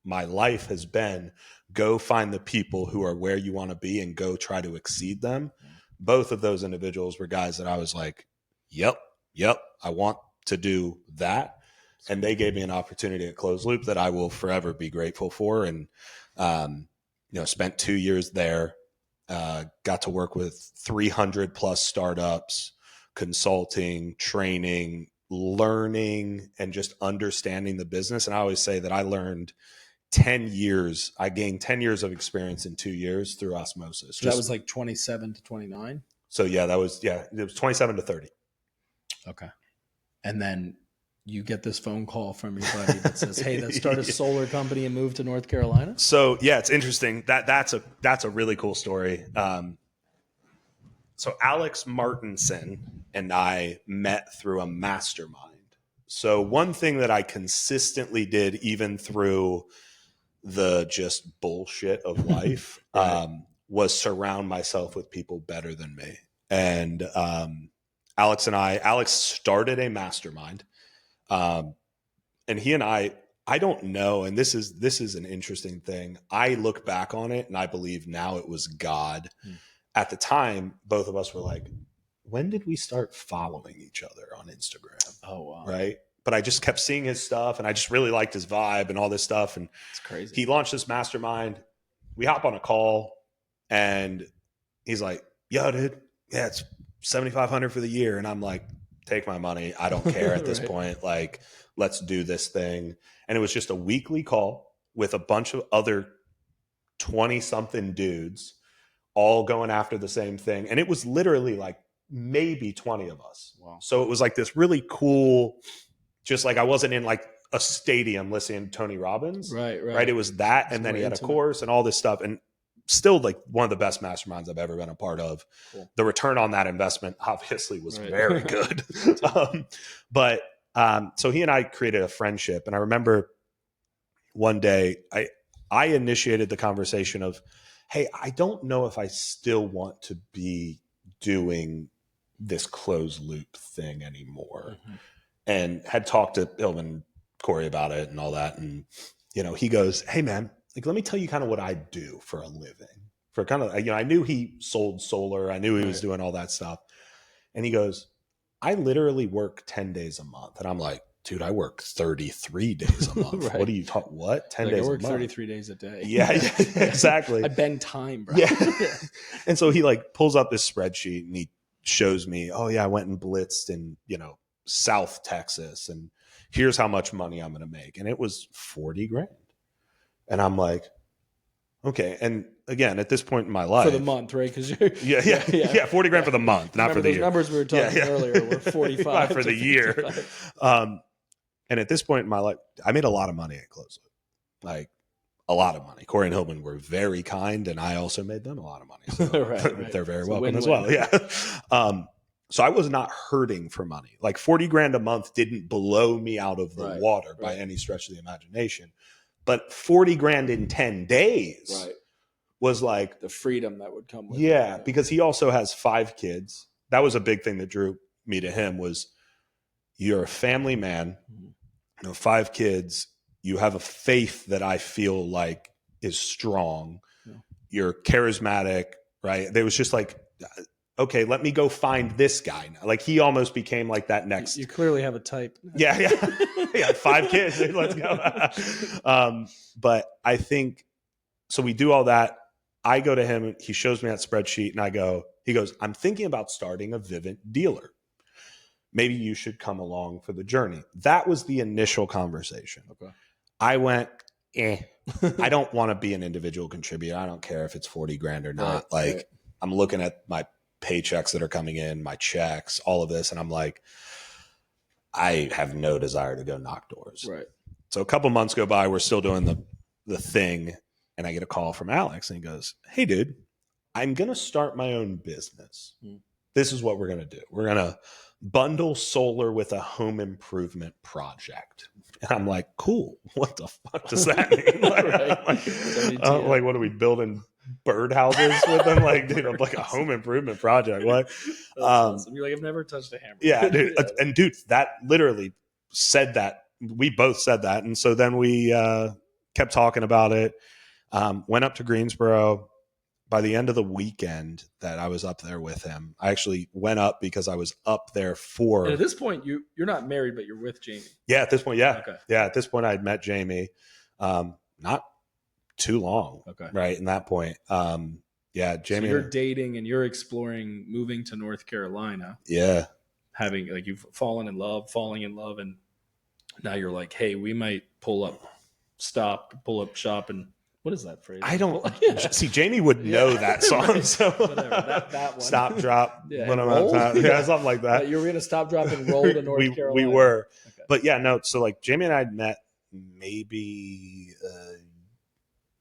S2: life has been go find the people who are where you want to be and go try to exceed them. Both of those individuals were guys that I was like, yep, I want to do that. And they gave me an opportunity at Closed Loop that I will forever be grateful for. And, spent 2 years there, got to work with 300 plus startups, consulting, training, learning, and just understanding the business. And I always say that I gained 10 years of experience in 2 years through osmosis.
S3: So that was like 27 to 29?
S2: So it was 27 to 30.
S3: Okay. And then you get this phone call from your buddy that says, "Hey, let's start a solar company and move to North Carolina"?
S2: So yeah, it's interesting. That's a really cool story. So Alex Martinson and I met through a mastermind. So one thing that I consistently did, even through the just bullshit of life,
S3: Right.
S2: was surround myself with people better than me. And Alex started a mastermind. And he and I don't know. And this is an interesting thing. I look back on it and I believe now it was God. At the time, both of us were like, when did we start following each other on Instagram?
S3: Oh, wow.
S2: Right. But I just kept seeing his stuff and I just really liked his vibe and all this stuff. And
S3: It's crazy.
S2: he launched this mastermind. We hop on a call and he's like, yo, dude, yeah, it's $7,500 for the year. And I'm like, take my money. I don't care at this
S3: Right.
S2: point. Like, let's do this thing. And it was just a weekly call with a bunch of other 20 something dudes all going after the same thing. And it was literally like maybe 20 of us.
S3: Wow.
S2: So it was like this really cool, just like I wasn't in like a stadium listening to Tony Robbins.
S3: Right.
S2: It was that.
S3: It's
S2: And then
S3: more
S2: he had
S3: intimate.
S2: a course and all this stuff. And still like one of the best masterminds I've ever been a part of.
S3: Cool.
S2: The return on that investment obviously was
S3: Right.
S2: very good. So he and I created a friendship. And I remember one day I initiated the conversation of, hey, I don't know if I still want to be doing this closed loop thing anymore.
S3: Mm-hmm.
S2: And had talked to Ilman and Corey about it and all that. And, he goes, hey man, like, let me tell you kind of what I do for a living. For kind of, I knew he sold solar. I knew he was doing all that stuff. And he goes, I literally work 10 days a month. And I'm like, dude, I work 33 days a month.
S3: Right.
S2: What are you talking? What? 10
S3: Like,
S2: days
S3: I work
S2: a month?
S3: 33 days a day.
S2: Yeah, exactly.
S3: I bend time, bro.
S2: Yeah. And so he like pulls up this spreadsheet and he shows me, oh yeah, I went and blitzed in, South Texas and here's how much money I'm going to make. And it was 40 grand. And I'm like, okay. And again, at this point in my life,
S3: For the month, right? Because you're
S2: yeah, 40 grand for the month, not
S3: Remember
S2: for the
S3: those
S2: year.
S3: numbers we were talking earlier were 45
S2: for
S3: to
S2: the year.
S3: 55.
S2: And at this point in my life, I made a lot of money at Close Loop. Like a lot of money. Corey and Hillman were very kind, and I also made them a lot of money. So
S3: Right.
S2: they're very
S3: It's a
S2: welcome as
S3: win-win.
S2: well. Yeah. So I was not hurting for money. Like 40 grand a month didn't blow me out of the water by any stretch of the imagination. But 40 grand in 10 days was like
S3: the freedom that would come with
S2: it. Because he also has 5 kids. That was a big thing that drew me to him was you're a family man, 5 kids. You have a faith that I feel like is strong. Yeah. You're charismatic, right? There was just like, okay, let me go find this guy now. Like he almost became like that next.
S3: You clearly have a type.
S2: Yeah. 5 kids. Let's go. But I think, so we do all that. I go to him and he shows me that spreadsheet and he goes, I'm thinking about starting a Vivint dealer. Maybe you should come along for the journey. That was the initial conversation. Okay. I went, I don't want to be an individual contributor. I don't care if it's 40 grand or not. I'm looking at my paychecks that are coming in, my checks, all of this. And I'm like, I have no desire to go knock doors. Right. So a couple months go by, we're still doing the thing. And I get a call from Alex and he goes, hey dude, I'm going to start my own business. This is what we're going to do. We're going to bundle solar with a home improvement project. And I'm like, cool. What the fuck does that mean? Like, what are we building birdhouses with them? Like, dude, I'm like a home improvement project. What?
S3: Awesome. You're like, I've never touched a hammer.
S2: Yeah, dude. And dude, that literally said that. We both said that. And so then we kept talking about it. Went up to Greensboro. By the end of the weekend that I was up there with him, I actually went up because I was up there for.
S3: And at this point, you're not married, but you're with Jamie.
S2: Yeah, at this point, yeah.
S3: Okay.
S2: Yeah, at this point, I'd met Jamie. Not too long. Okay. Right. In that point. Yeah, Jamie.
S3: So you're dating and you're exploring moving to North Carolina.
S2: Yeah.
S3: Having like you've falling in love, and now you're like, hey, we might pull up shop and What is that phrase?
S2: I don't see. Jamie would know that song.
S3: Right.
S2: So
S3: Whatever. That one.
S2: Stop, drop,
S3: Yeah,
S2: when I'm
S3: roll?
S2: out of time. Yeah, something like that.
S3: You were going to stop, drop, and roll to North Carolina.
S2: We were.
S3: Okay.
S2: But yeah, no. So like Jamie and I had met maybe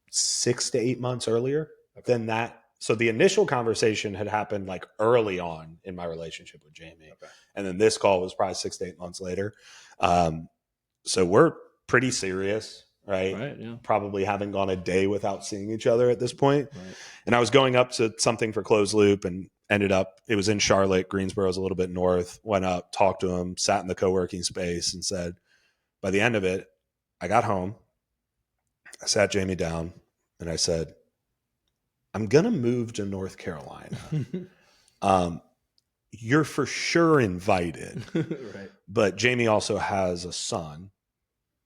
S2: 6 to 8 months earlier than that. So the initial conversation had happened like early on in my relationship with Jamie.
S3: Okay.
S2: And then this call was probably 6 to 8 months later. So we're pretty serious. Right.
S3: Yeah.
S2: Probably haven't gone a day without seeing each other at this point.
S3: Right.
S2: And I was going up to something for Closed Loop and ended up, it was in Charlotte, Greensboro's a little bit north, went up, talked to him, sat in the co-working space and said, by the end of it, I got home, I sat Jamie down and I said, I'm going to move to North Carolina. You're for sure invited.
S3: Right.
S2: But Jamie also has a son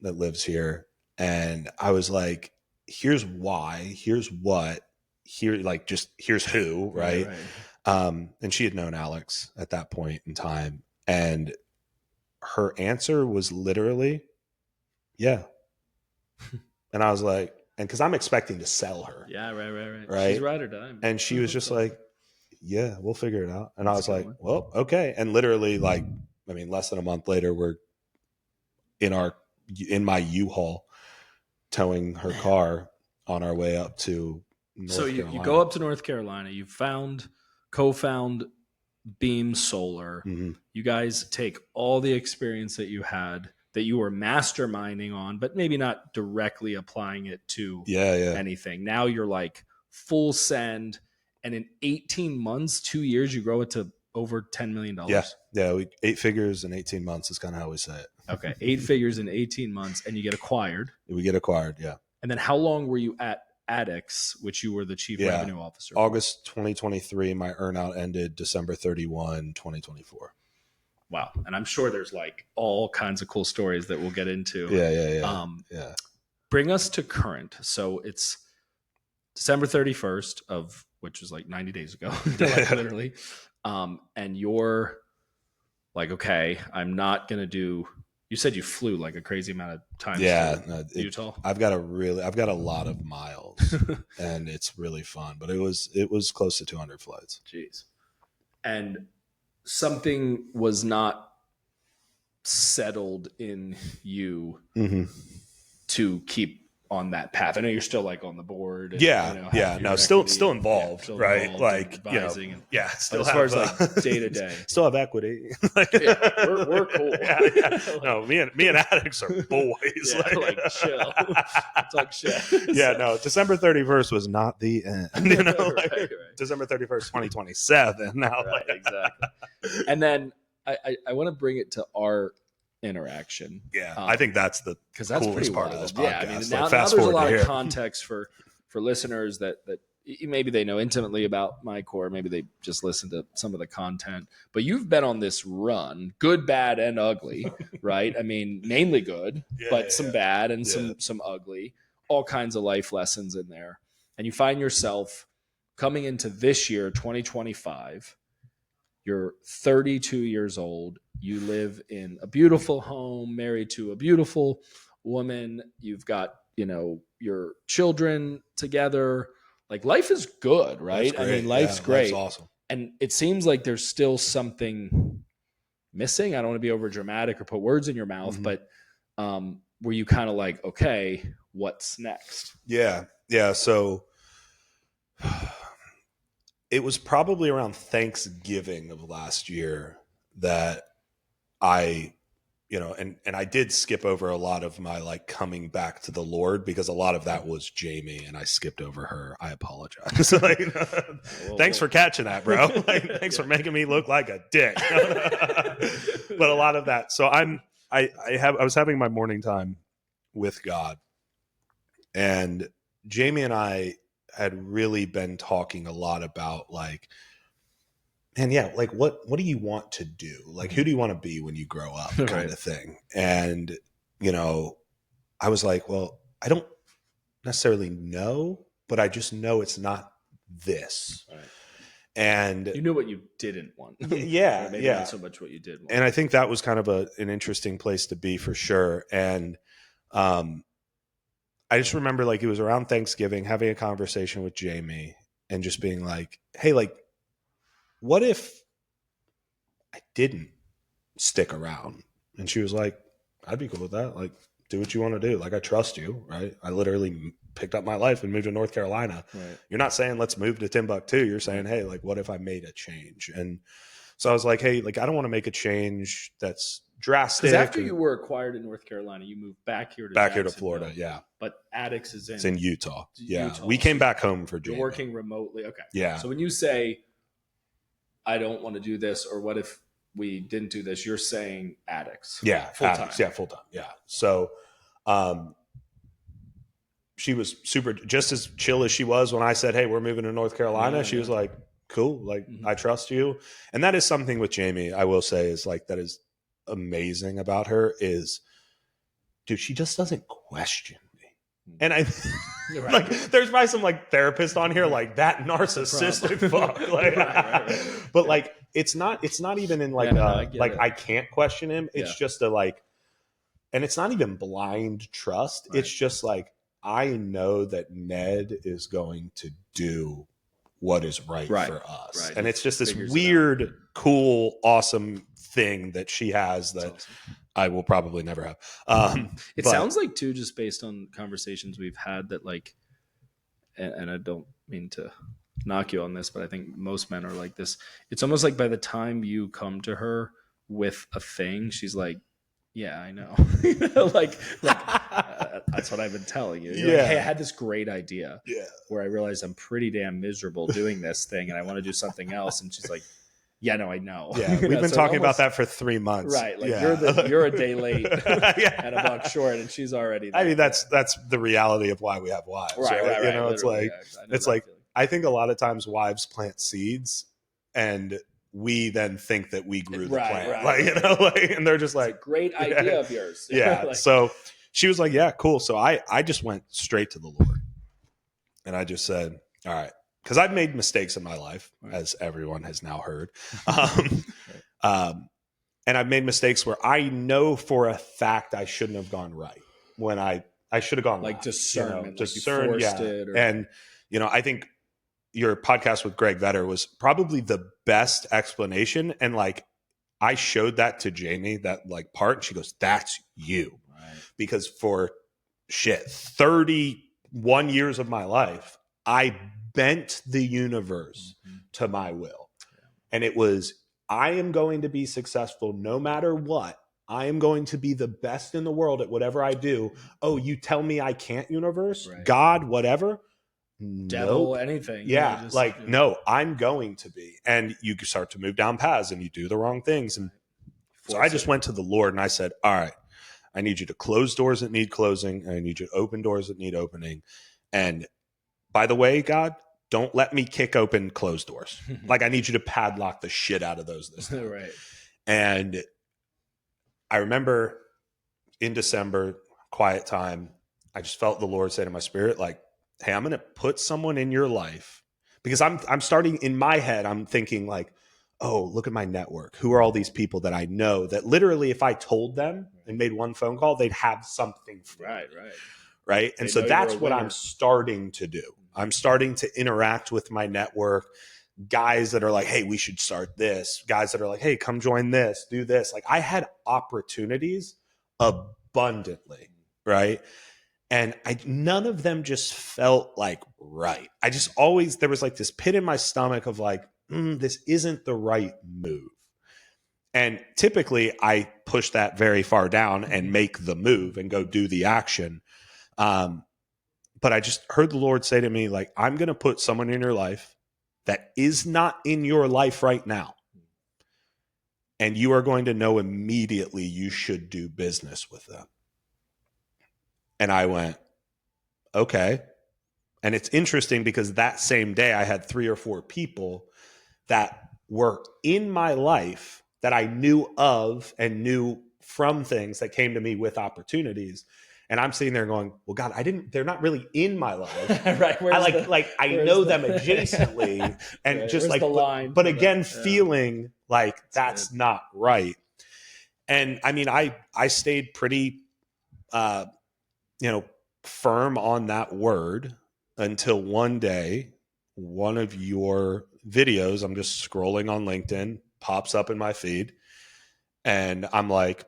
S2: that lives here. And I was like, here's why, here's what, here's who, right? And she had known Alex at that point in time. And her answer was literally, yeah. And I was like, and because I'm expecting to sell her.
S3: Yeah, right.
S2: Right?
S3: She's ride or die.
S2: And she was just like, yeah, we'll figure it out. And I was like, well, okay. And literally less than a month later, we're in my U-Haul towing her car on our way up to North Carolina.
S3: You go up to North Carolina, you co-found Beam Solar.
S2: Mm-hmm.
S3: You guys take all the experience that you had, that you were masterminding on, but maybe not directly applying it to anything. Now you're like full send. And in 18 months, 2 years, you grow it to over $10 million.
S2: Yeah. 8 figures in 18 months is kind of how we say it.
S3: Okay. 8 figures in 18 months, and you get acquired.
S2: We get acquired. Yeah.
S3: And then how long were you at Addix, which you were the chief revenue officer?
S2: August 2023. My earnout ended December 31, 2024.
S3: Wow. And I'm sure there's like all kinds of cool stories that we'll get into.
S2: Yeah.
S3: Bring us to current. So it's December 31st which was like 90 days ago, like literally. And you're like, okay, I'm not going to do, you said you flew like a crazy amount of times to Utah.
S2: I've got a lot of miles and it's really fun, but it was close to 200 flights.
S3: Jeez. And something was not settled in you to keep on that path. I know you're still like on the board. And,
S2: still involved, right? Like
S3: advising.
S2: Still
S3: as far as like day to day,
S2: still have equity.
S3: We're cool.
S2: No, me and Addix are boys.
S3: Like chill. Talk shit.
S2: December 31st was not the end.
S3: Right.
S2: December 31st, 2027. Now,
S3: exactly. And then I want to bring it to our interaction.
S2: I think that's the coolest part of this podcast.
S3: Yeah, I mean, now there's a lot of context for listeners that maybe they know intimately about Mike, or maybe they just listen to some of the content. But you've been on this run, good, bad, and ugly, right? I mean, mainly good, but some bad and some ugly, all kinds of life lessons in there. And you find yourself coming into this year, 2025, you're 32 years old. You live in a beautiful home, married to a beautiful woman. You've got, your children together. Like, life is good, right? I mean, life's great.
S2: Life's awesome.
S3: And it seems like there's still something missing. I don't want to be over dramatic or put words in your mouth, but were you kind of like, okay, what's next?
S2: Yeah. So it was probably around Thanksgiving of last year that I, and I did skip over a lot of my like coming back to the Lord, because a lot of that was Jamie and I skipped over her. I apologize. Thanks for catching that, bro. Thanks for making me look like a dick. But a lot of that. So I was having my morning time with God, and Jamie and I had really been talking a lot about like, and like, what do you want to do? Like, who do you want to be when you grow up, kind of thing. And, I was like, well, I don't necessarily know, but I just know it's not this. Right. And
S3: you knew what you didn't want.
S2: Maybe
S3: not so much what you did want.
S2: And I think that was kind of an interesting place to be, for sure. And, I just remember like it was around Thanksgiving, having a conversation with Jamie and just being like, hey, like, what if I didn't stick around? And she was like, I'd be cool with that. Like, do what you want to do. Like, I trust you, right? I literally picked up my life and moved to North Carolina.
S3: Right.
S2: You're not saying let's move to Timbuktu. You're saying, hey, like, what if I made a change? And so I was like, hey, like, I don't want to make a change that's drastic.
S3: Because after you were acquired in North Carolina, you moved back here to
S2: Florida. Yeah.
S3: But Addicts is
S2: It's in Utah. Yeah.
S3: Utah.
S2: We came back home for
S3: You're
S2: Jamie.
S3: working remotely. Okay.
S2: Yeah.
S3: So when you say, I don't want to do this, or what if we didn't do this, you're saying Addicts.
S2: Yeah.
S3: Full
S2: Addicts.
S3: time.
S2: Yeah. Full time. Yeah. So, she was super, just as chill as she was when I said, hey, we're moving to North Carolina.
S3: Yeah,
S2: she was like, cool. Like, I trust you. And that is something with Jamie, I will say, is like, that is amazing about her is, dude, she just doesn't question me. And I
S3: Right.
S2: like, there's probably some like therapist on here, like that narcissistic fuck. Like,
S3: Right.
S2: but like, it's not even in like, I can't question him. It's just a like, and it's not even blind trust.
S3: Right.
S2: It's just like, I know that Ned is going to do what is right for us.
S3: Right.
S2: And it's just this weird, cool, awesome thing that she has that awesome. I will probably never have.
S3: It sounds like too, just based on conversations we've had that like, and I don't mean to knock you on this, but I think most men are like this. It's almost like by the time you come to her with a thing, she's like, yeah, I know. That's what I've been telling you. You're like, hey, I had this great idea where I realized I'm pretty damn miserable doing this thing and I want to do something else. And she's like, yeah, no, I know.
S2: Yeah, we've been talking about that for 3 months.
S3: Right. Like you're a day late and a buck short and she's already there.
S2: I mean, that's the reality of why we have wives. Right. You know, it's like, I think a lot of times wives plant seeds and we then think that we grew the plant. Like, you know, like, and they're just like,
S3: it's a great idea of yours.
S2: Yeah.
S3: Like,
S2: so she was like, yeah, cool. So I just went straight to the Lord and I just said, all right, because I've made mistakes in my life, as everyone has now heard. And I've made mistakes where I know for a fact I shouldn't have gone right when I should have gone
S3: like
S2: left,
S3: discernment,
S2: you know, discern,
S3: like you forced it.
S2: And, you know, I think your podcast with Greg Vetter was probably the best explanation. And like, I showed that to Jamie, that like part, and she goes, that's you. Right. Because for 31 years of my life, I bent the universe to my will. Yeah. And it was, I am going to be successful no matter what. I am going to be the best in the world at whatever I do. Oh, you tell me I can't, universe, God, whatever.
S3: Devil, anything.
S2: Yeah. No, I'm going to be. And you start to move down paths and you do the wrong things. And so I just went to the Lord and I said, all right, I need you to close doors that need closing. And I need you to open doors that need opening. And by the way, God, don't let me kick open closed doors. Like, I need you to padlock the shit out of those this time.
S3: Right.
S2: And I remember in December, quiet time, I just felt the Lord say to my spirit, like, hey, I'm going to put someone in your life, because I'm starting in my head. I'm thinking like, oh, look at my network. Who are all these people that I know that literally, if I told them and made one phone call, they'd have something for me. Right. And so that's what I'm starting to do. I'm starting to interact with my network. Guys that are like, hey, we should start this. Guys that are like, hey, come join this, do this. Like, I had opportunities abundantly. Right. And none of them just felt like right. I just always, there was like this pit in my stomach of like, this isn't the right move. And typically I push that very far down and make the move and go do the action. But I just heard the Lord say to me, like, I'm going to put someone in your life that is not in your life right now. And you are going to know immediately you should do business with them. And I went, okay. And it's interesting because that same day I had 3 or 4 people that were in my life that I knew of and knew from things that came to me with opportunities. And I'm sitting there going, well, God, they're not really in my life.
S3: Right.
S2: I know them adjacently and just like,
S3: the line?
S2: But again, feeling like that's not right. And I mean, I stayed pretty, firm on that word until one day, one of your videos, I'm just scrolling on LinkedIn, pops up in my feed. And I'm like,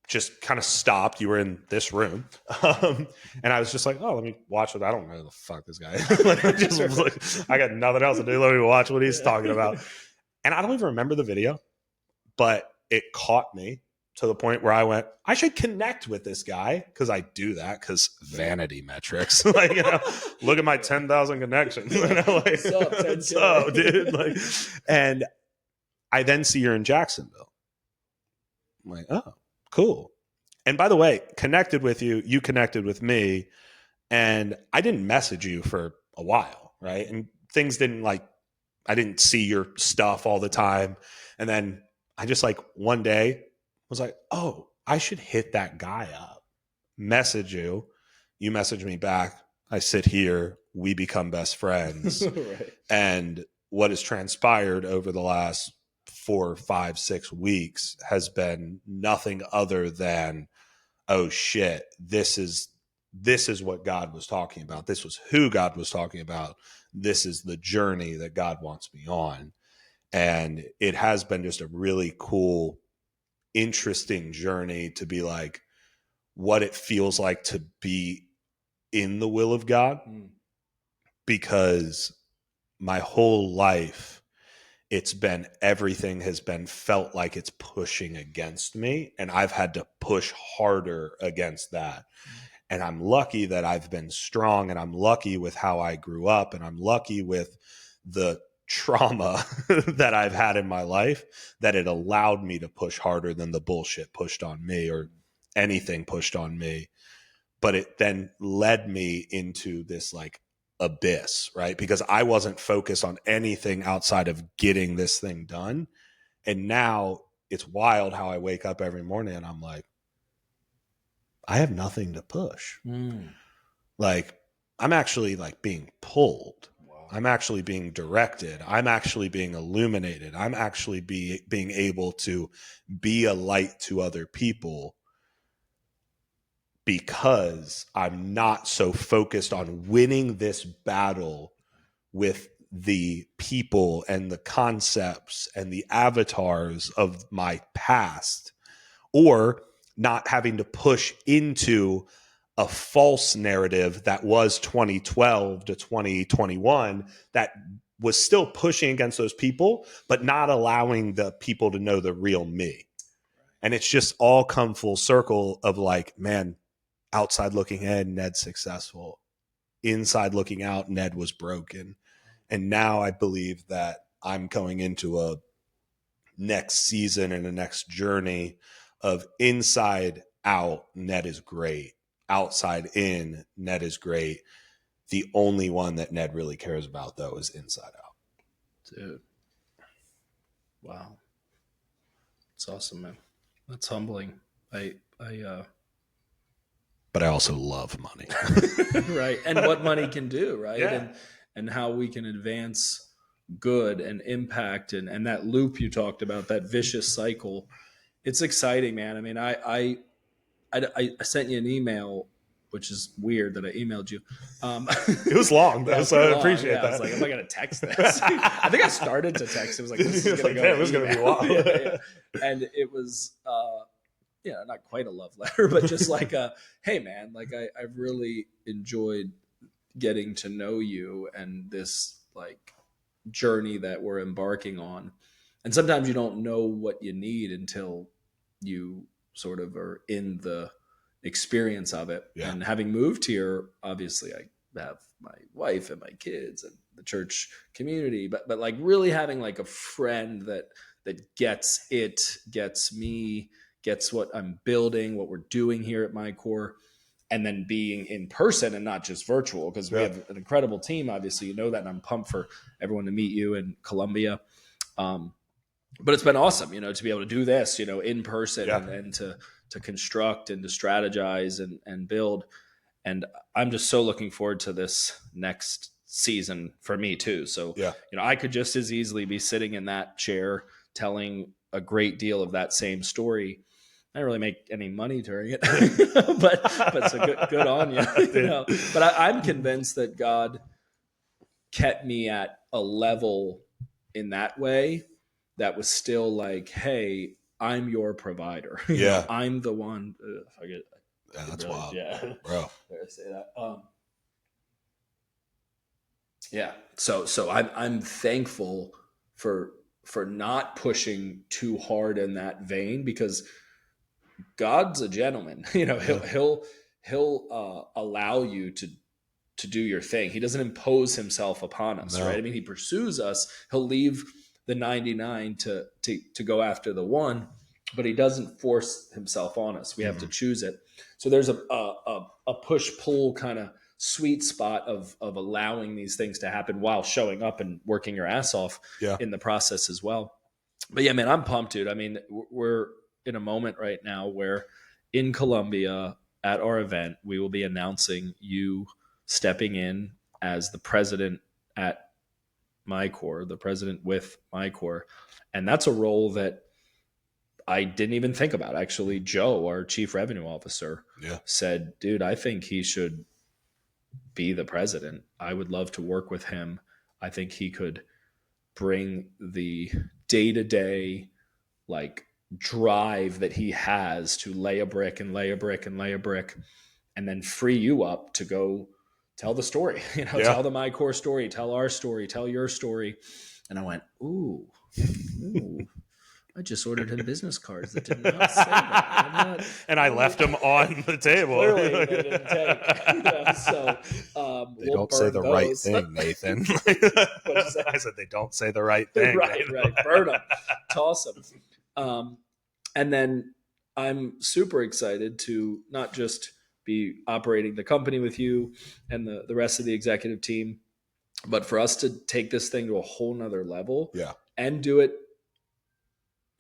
S2: just kind of stopped. You were in this room. And I was just like, oh, let me watch it. I don't know who the fuck this guy is. Like, I got nothing else to do. Let me watch what he's talking about. And I don't even remember the video, but it caught me to the point where I went, I should connect with this guy, because I do that because vanity metrics. Like, you know, look at my 10,000 connections. You know, like, what's up, dude? Like, and I then see you're in Jacksonville. I'm like, oh, cool. And by the way, connected with you, you connected with me, and I didn't message you for a while, right? And things didn't like, I didn't see your stuff all the time. And then I just like one day was like, oh, I should hit that guy up, message you. You message me back. I sit here. We become best friends.
S3: Right.
S2: And what has transpired over the last 4, 5, 6 weeks has been nothing other than, oh shit, this is what God was talking about. This was who God was talking about. This is the journey that God wants me on. And it has been just a really cool, interesting journey to be like what it feels like to be in the will of God. Because my whole life, it's been, everything has been felt like it's pushing against me, and I've had to push harder against that. And I'm lucky that I've been strong, and I'm lucky with how I grew up, and I'm lucky with the trauma that I've had in my life, that it allowed me to push harder than the bullshit pushed on me or anything pushed on me. But it then led me into this like abyss, right? Because I wasn't focused on anything outside of getting this thing done. And now it's wild how I wake up every morning and I'm like, I have nothing to push. Like, I'm actually like being pulled. Wow. I'm actually being directed. I'm actually being illuminated. I'm actually being able to be a light to other people, because I'm not so focused on winning this battle with the people and the concepts and the avatars of my past, or not having to push into a false narrative that was 2012 to 2021 that was still pushing against those people, but not allowing the people to know the real me. And it's just all come full circle of like, man, outside looking in, Ned's successful. Inside looking out, Ned was broken. And now I believe that I'm going into a next season and a next journey of inside out, Ned is great. Outside in, Ned is great. The only one that Ned really cares about, though, is inside out.
S3: Dude. Wow. It's awesome, man. That's humbling.
S2: But I also love money.
S3: Right. And what money can do, right?
S2: Yeah.
S3: And how we can advance good and impact and that loop you talked about, that vicious cycle. It's exciting, man. I mean, I sent you an email, which is weird that I emailed you.
S2: It was long, though, so I appreciate that.
S3: I was like, am I going to text this? I think I started to text. It was like, this is going to
S2: be wild.
S3: Yeah. And it was, not quite a love letter, but just like hey man, like I've really enjoyed getting to know you and this like journey that we're embarking on. And sometimes you don't know what you need until you sort of are in the experience of it. Yeah. And having moved here, obviously I have my wife and my kids and the church community, but like really having like a friend that gets it, gets me, gets what I'm building, what we're doing here at MyCore, and then being in person and not just virtual, because we have an incredible team. Obviously, you know that, and I'm pumped for everyone to meet you in Columbia. But it's been awesome, to be able to do this, in person and to construct and to strategize and build. And I'm just so looking forward to this next season for me too. So, I could just as easily be sitting in that chair telling a great deal of that same story. I didn't really make any money during it, but so good on you. But I'm convinced that God kept me at a level in that way that was still like, hey, I'm your provider. I'm the one.
S2: That's
S3: really,
S2: wild,
S3: bro. Did I say that? Yeah. So I'm thankful for not pushing too hard in that vein, because God's a gentleman. He'll allow you to do your thing. He doesn't impose himself upon us, right? I mean, he pursues us. He'll leave the 99 to go after the one, but he doesn't force himself on us. We have to choose it. So there's a push-pull kind of sweet spot of allowing these things to happen while showing up and working your ass off in the process as well. But yeah, man, I'm pumped, dude. I mean, we're in a moment right now where in Colombia at our event, we will be announcing you stepping in as the president at MyCore, the president with MyCore. And that's a role that I didn't even think about. Actually, Joe, our chief revenue officer, said, dude, I think he should be the president. I would love to work with him. I think he could bring the day-to-day like drive that he has to lay a brick and lay a brick and lay a brick, and then free you up to go tell the story, tell the MyCore story, tell our story, tell your story. And I went, ooh. I just ordered him business cards that did not say that.
S2: And I left them on the table.
S3: Clearly, they didn't take. So
S2: they don't say the right thing, Nathan. I said they don't say the right thing.
S3: Right. Burn them, toss them. And then I'm super excited to not just be operating the company with you and the rest of the executive team, but for us to take this thing to a whole nother level and do it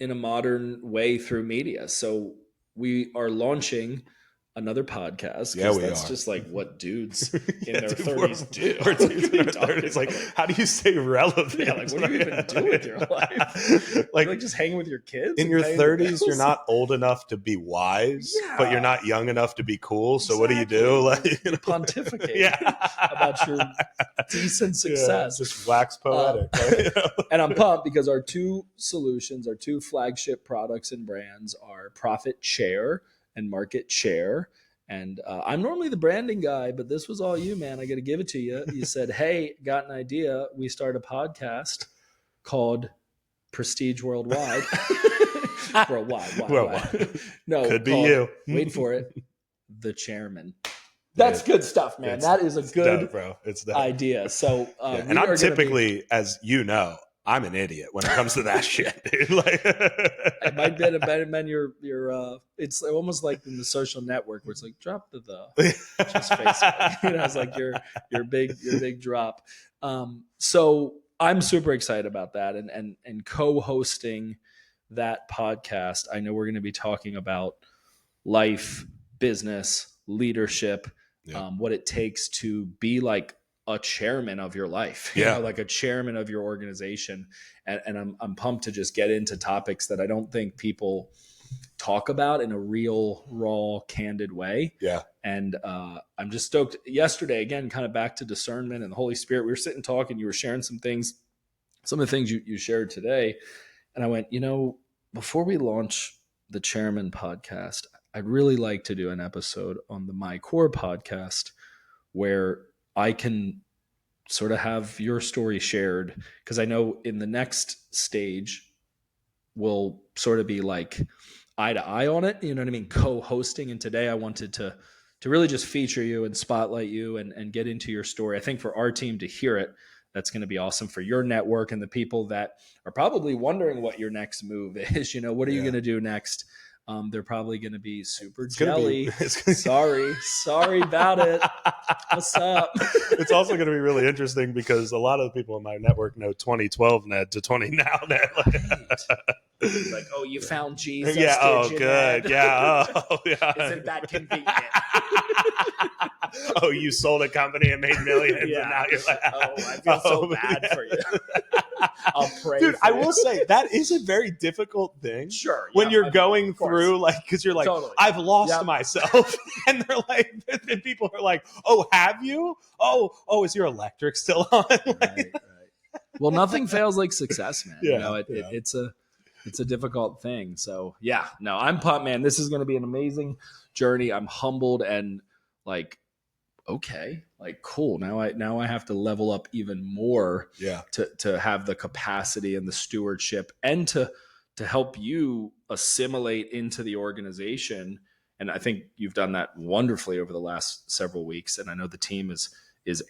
S3: in a modern way through media. So we are launching another podcast.
S2: Yeah,
S3: that's
S2: are.
S3: Just like what dudes in their 30s do.
S2: We're dudes in our 30s. Like, how do you stay relevant?
S3: Yeah, like, what do you even do with your life? like just hanging with your kids?
S2: In your 30s, you're not old enough to be wise, but you're not young enough to be cool. So what do you do?
S3: Like, pontificate about your decent success.
S2: Just wax poetic.
S3: And I'm pumped because our two solutions, our two flagship products and brands are Profit Share and Market Share. And I'm normally the branding guy, but this was all you, man. I got to give it to you. You said, hey, got an idea. We start a podcast called Prestige Worldwide. Worldwide. No,
S2: could be you.
S3: Wait for it. The Chairmen. That's good stuff, man. That is a good
S2: dope, bro. It's dope.
S3: idea. So,
S2: and I'm typically, as you know, I'm an idiot when it comes to that shit, dude. Like,
S3: it might have been your it's almost like in the Social Network where it's like drop the just Facebook. It's like your big drop. So I'm super excited about that and co-hosting that podcast. I know we're going to be talking about life, business, leadership, what it takes to be like a chairman of your life, like a chairman of your organization. And I'm pumped to just get into topics that I don't think people talk about in a real, raw, candid way.
S2: Yeah.
S3: And I'm just stoked. Yesterday, again, kind of back to discernment and the Holy Spirit, we were sitting talking, you were sharing some things, some of the things you shared today. And I went, before we launch the Chairman podcast, I'd really like to do an episode on the MyCore podcast where I can sort of have your story shared, because I know in the next stage we'll sort of be like eye to eye on it. You know what I mean? Co-hosting. And today I wanted to really just feature you and spotlight you and get into your story. I think for our team to hear it, that's going to be awesome for your network and the people that are probably wondering what your next move is. What are you going to do next? They're probably going to be super jelly. Sorry about it. What's up?
S2: It's also going to be really interesting because a lot of the people in my network know 2012 Ned to 20 now Ned.
S3: Like, oh, you found Jesus.
S2: Yeah. Oh, good.
S3: Ned?
S2: Yeah. Oh, yeah.
S3: Isn't that convenient?
S2: Oh, you sold a company and made millions.
S3: Yeah.
S2: And now you're like,
S3: oh, I feel so bad for you. I'll pray.
S2: Dude,
S3: for
S2: I
S3: you.
S2: will say that is a very difficult thing.
S3: Sure.
S2: When you're
S3: I mean,
S2: going
S3: of course.
S2: through, like, because you're like,
S3: Totally.
S2: I've lost
S3: Yep.
S2: myself. And they're like, and people are like, oh, have you? Oh, is your electric still on? Like,
S3: Right. Well, nothing fails like success, man.
S2: Yeah,
S3: It's a difficult thing. So yeah, no, I'm pumped, man. This is going to be an amazing journey. I'm humbled and like, okay, like cool. Now I have to level up even more
S2: yeah.
S3: to have the capacity and the stewardship and to help you assimilate into the organization. And I think you've done that wonderfully over the last several weeks. And I know the team is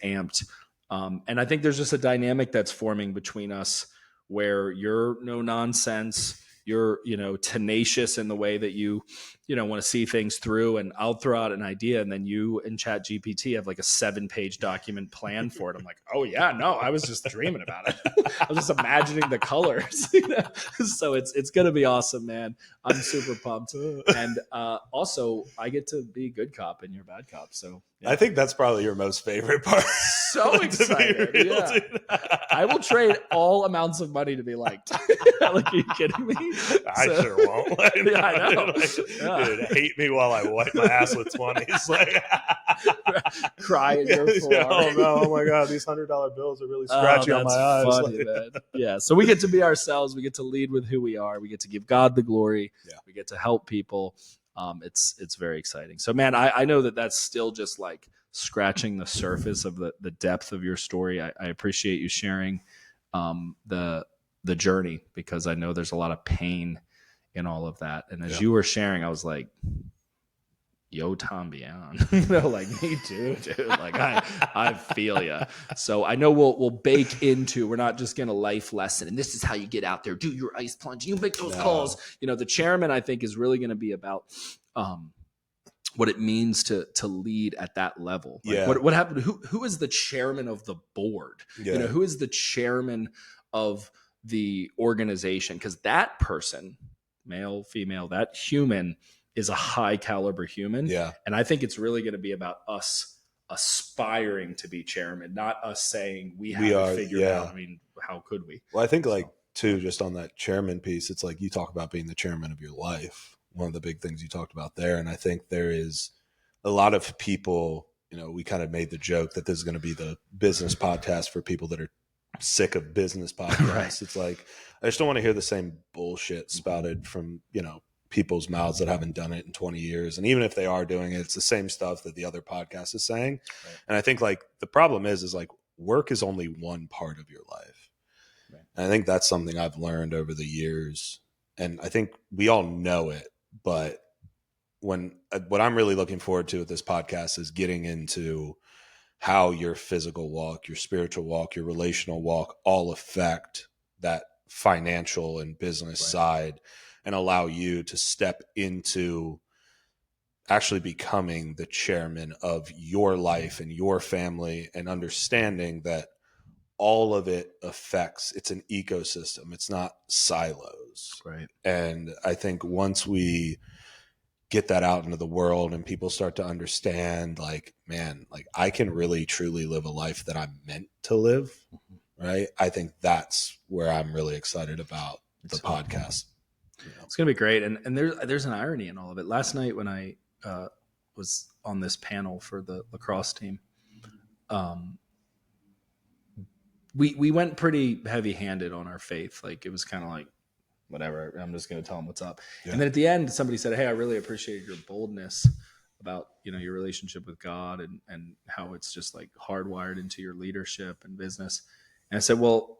S3: amped. And I think there's just a dynamic that's forming between us where you're no nonsense. You're, tenacious in the way that you want to see things through. And I'll throw out an idea, and then you and Chat GPT have like a 7-page document plan for it. I'm like, oh yeah, no, I was just dreaming about it. I was just imagining the colors. So it's going to be awesome, man. I'm super pumped. And also, I get to be good cop and you're bad cop. So yeah.
S2: I think that's probably your most favorite part.
S3: So excited. Yeah. I will trade all amounts of money to be liked. Like, are you kidding me?
S2: I sure won't. Like,
S3: Yeah, I know.
S2: Dude, hate me while I wipe my ass with 20s. Like,
S3: cry in your floor.
S2: Oh no! Oh my god! These $100 bills are really scratchy on my eyes.
S3: Funny, man. Yeah. So we get to be ourselves. We get to lead with who we are. We get to give God the glory.
S2: Yeah.
S3: We get to help people. It's very exciting. So man, I know that's still just like scratching the surface of the depth of your story. I appreciate you sharing the journey, because I know there's a lot of pain in all of that. And as you were sharing, I was like, yo, Tom Beyond, like me too, dude. Like I feel you. So I know we'll bake into, we're not just going to life lesson. And this is how you get out there, do your ice plunge, you make those calls. The chairman, I think, is really going to be about, what it means to lead at that level. Like what happened? Who is the chairman of the board?
S2: Yeah.
S3: Who is the chairman of the organization? Because that person, male, female, that human is a high caliber human.
S2: Yeah.
S3: And I think it's really going to be about us aspiring to be chairman, not us saying we have it figured out. I mean, how could we?
S2: Well, I think too, just on that chairman piece, it's like you talk about being the chairman of your life. One of the big things you talked about there. And I think there is a lot of people, we kind of made the joke that this is going to be the business podcast for people that are sick of business podcasts. Right. It's like, I just don't want to hear the same bullshit spouted from, people's mouths that haven't done it in 20 years. And even if they are doing it, it's the same stuff that the other podcast is saying. Right. And I think like the problem is like work is only one part of your life. Right. And I think that's something I've learned over the years. And I think we all know it. But what I'm really looking forward to with this podcast is getting into how your physical walk, your spiritual walk, your relational walk all affect that financial and business side, and allow you to step into actually becoming the chairman of your life and your family, and understanding that all of it affects, it's an ecosystem. It's not silos.
S3: Right.
S2: And I think once we get that out into the world and people start to understand, like, man, like I can really truly live a life that I'm meant to live. Right. I think that's where I'm really excited about the podcast.
S3: It's going to be great. And there's an irony in all of it. Last night when I was on this panel for the lacrosse team, we went pretty heavy handed on our faith. Like it was kind of like, whatever, I'm just going to tell them what's up. Yeah. And then at the end, somebody said, hey, I really appreciate your boldness about, your relationship with God and how it's just like hardwired into your leadership and business. And I said, well,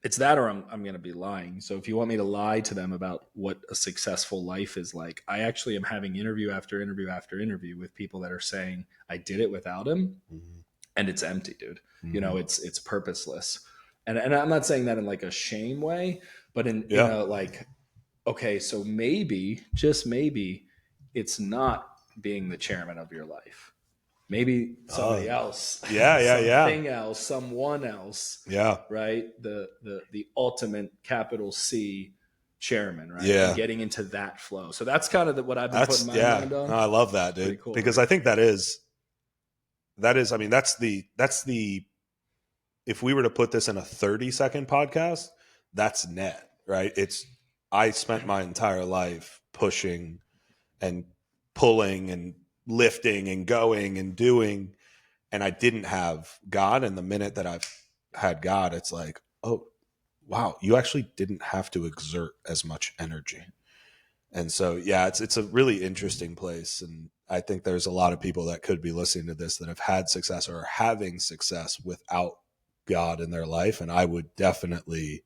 S3: it's that, or I'm going to be lying. So if you want me to lie to them about what a successful life is like, I actually am having interview after interview after interview with people that are saying, I did it without him. Mm-hmm. And it's empty, dude. Mm-hmm. It's purposeless. And I'm not saying that in like a shame way, but in like, okay, so maybe, just maybe, it's not being the chairman of your life. Maybe somebody else. Something else, someone else.
S2: Yeah.
S3: Right? The ultimate capital C chairman, right?
S2: Yeah.
S3: And getting into that flow. So that's kind of what I've been putting my mind on.
S2: No, I love that, dude.
S3: Cool,
S2: because
S3: right?
S2: I think that is, I mean, that's the, if we were to put this in a 30-second podcast, that's Ned, right? I spent my entire life pushing and pulling and lifting and going and doing, and I didn't have God. And the minute that I've had God, it's like, oh, wow, you actually didn't have to exert as much energy. And so, yeah, it's a really interesting place. And I think there's a lot of people that could be listening to this that have had success or are having success without God in their life. And I would definitely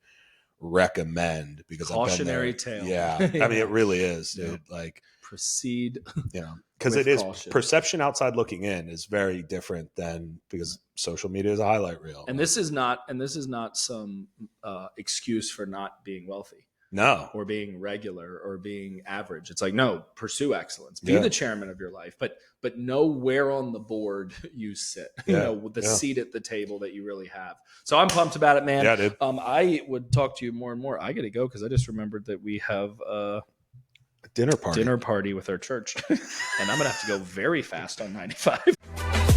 S2: recommend, because
S3: Cautionary
S2: I've been there.
S3: tale.
S2: Yeah.
S3: Yeah.
S2: I mean, it really is, dude.
S3: Yeah.
S2: Like,
S3: Proceed.
S2: you know, because
S3: with
S2: it is
S3: caution.
S2: perception outside looking in is very different than, because social media is a highlight reel.
S3: And this is not some excuse for not being wealthy.
S2: No.
S3: Or being regular or being average. It's like, no, pursue excellence. Be
S2: Yeah.
S3: the chairman of your life, but know where on the board you sit.
S2: Yeah.
S3: You know, the seat at the table that you really have. So I'm pumped about it, man.
S2: Yeah, dude.
S3: I would talk to you more and more. I got to go because I just remembered that we have a
S2: dinner party
S3: with our church, and I'm gonna have to go very fast on 95.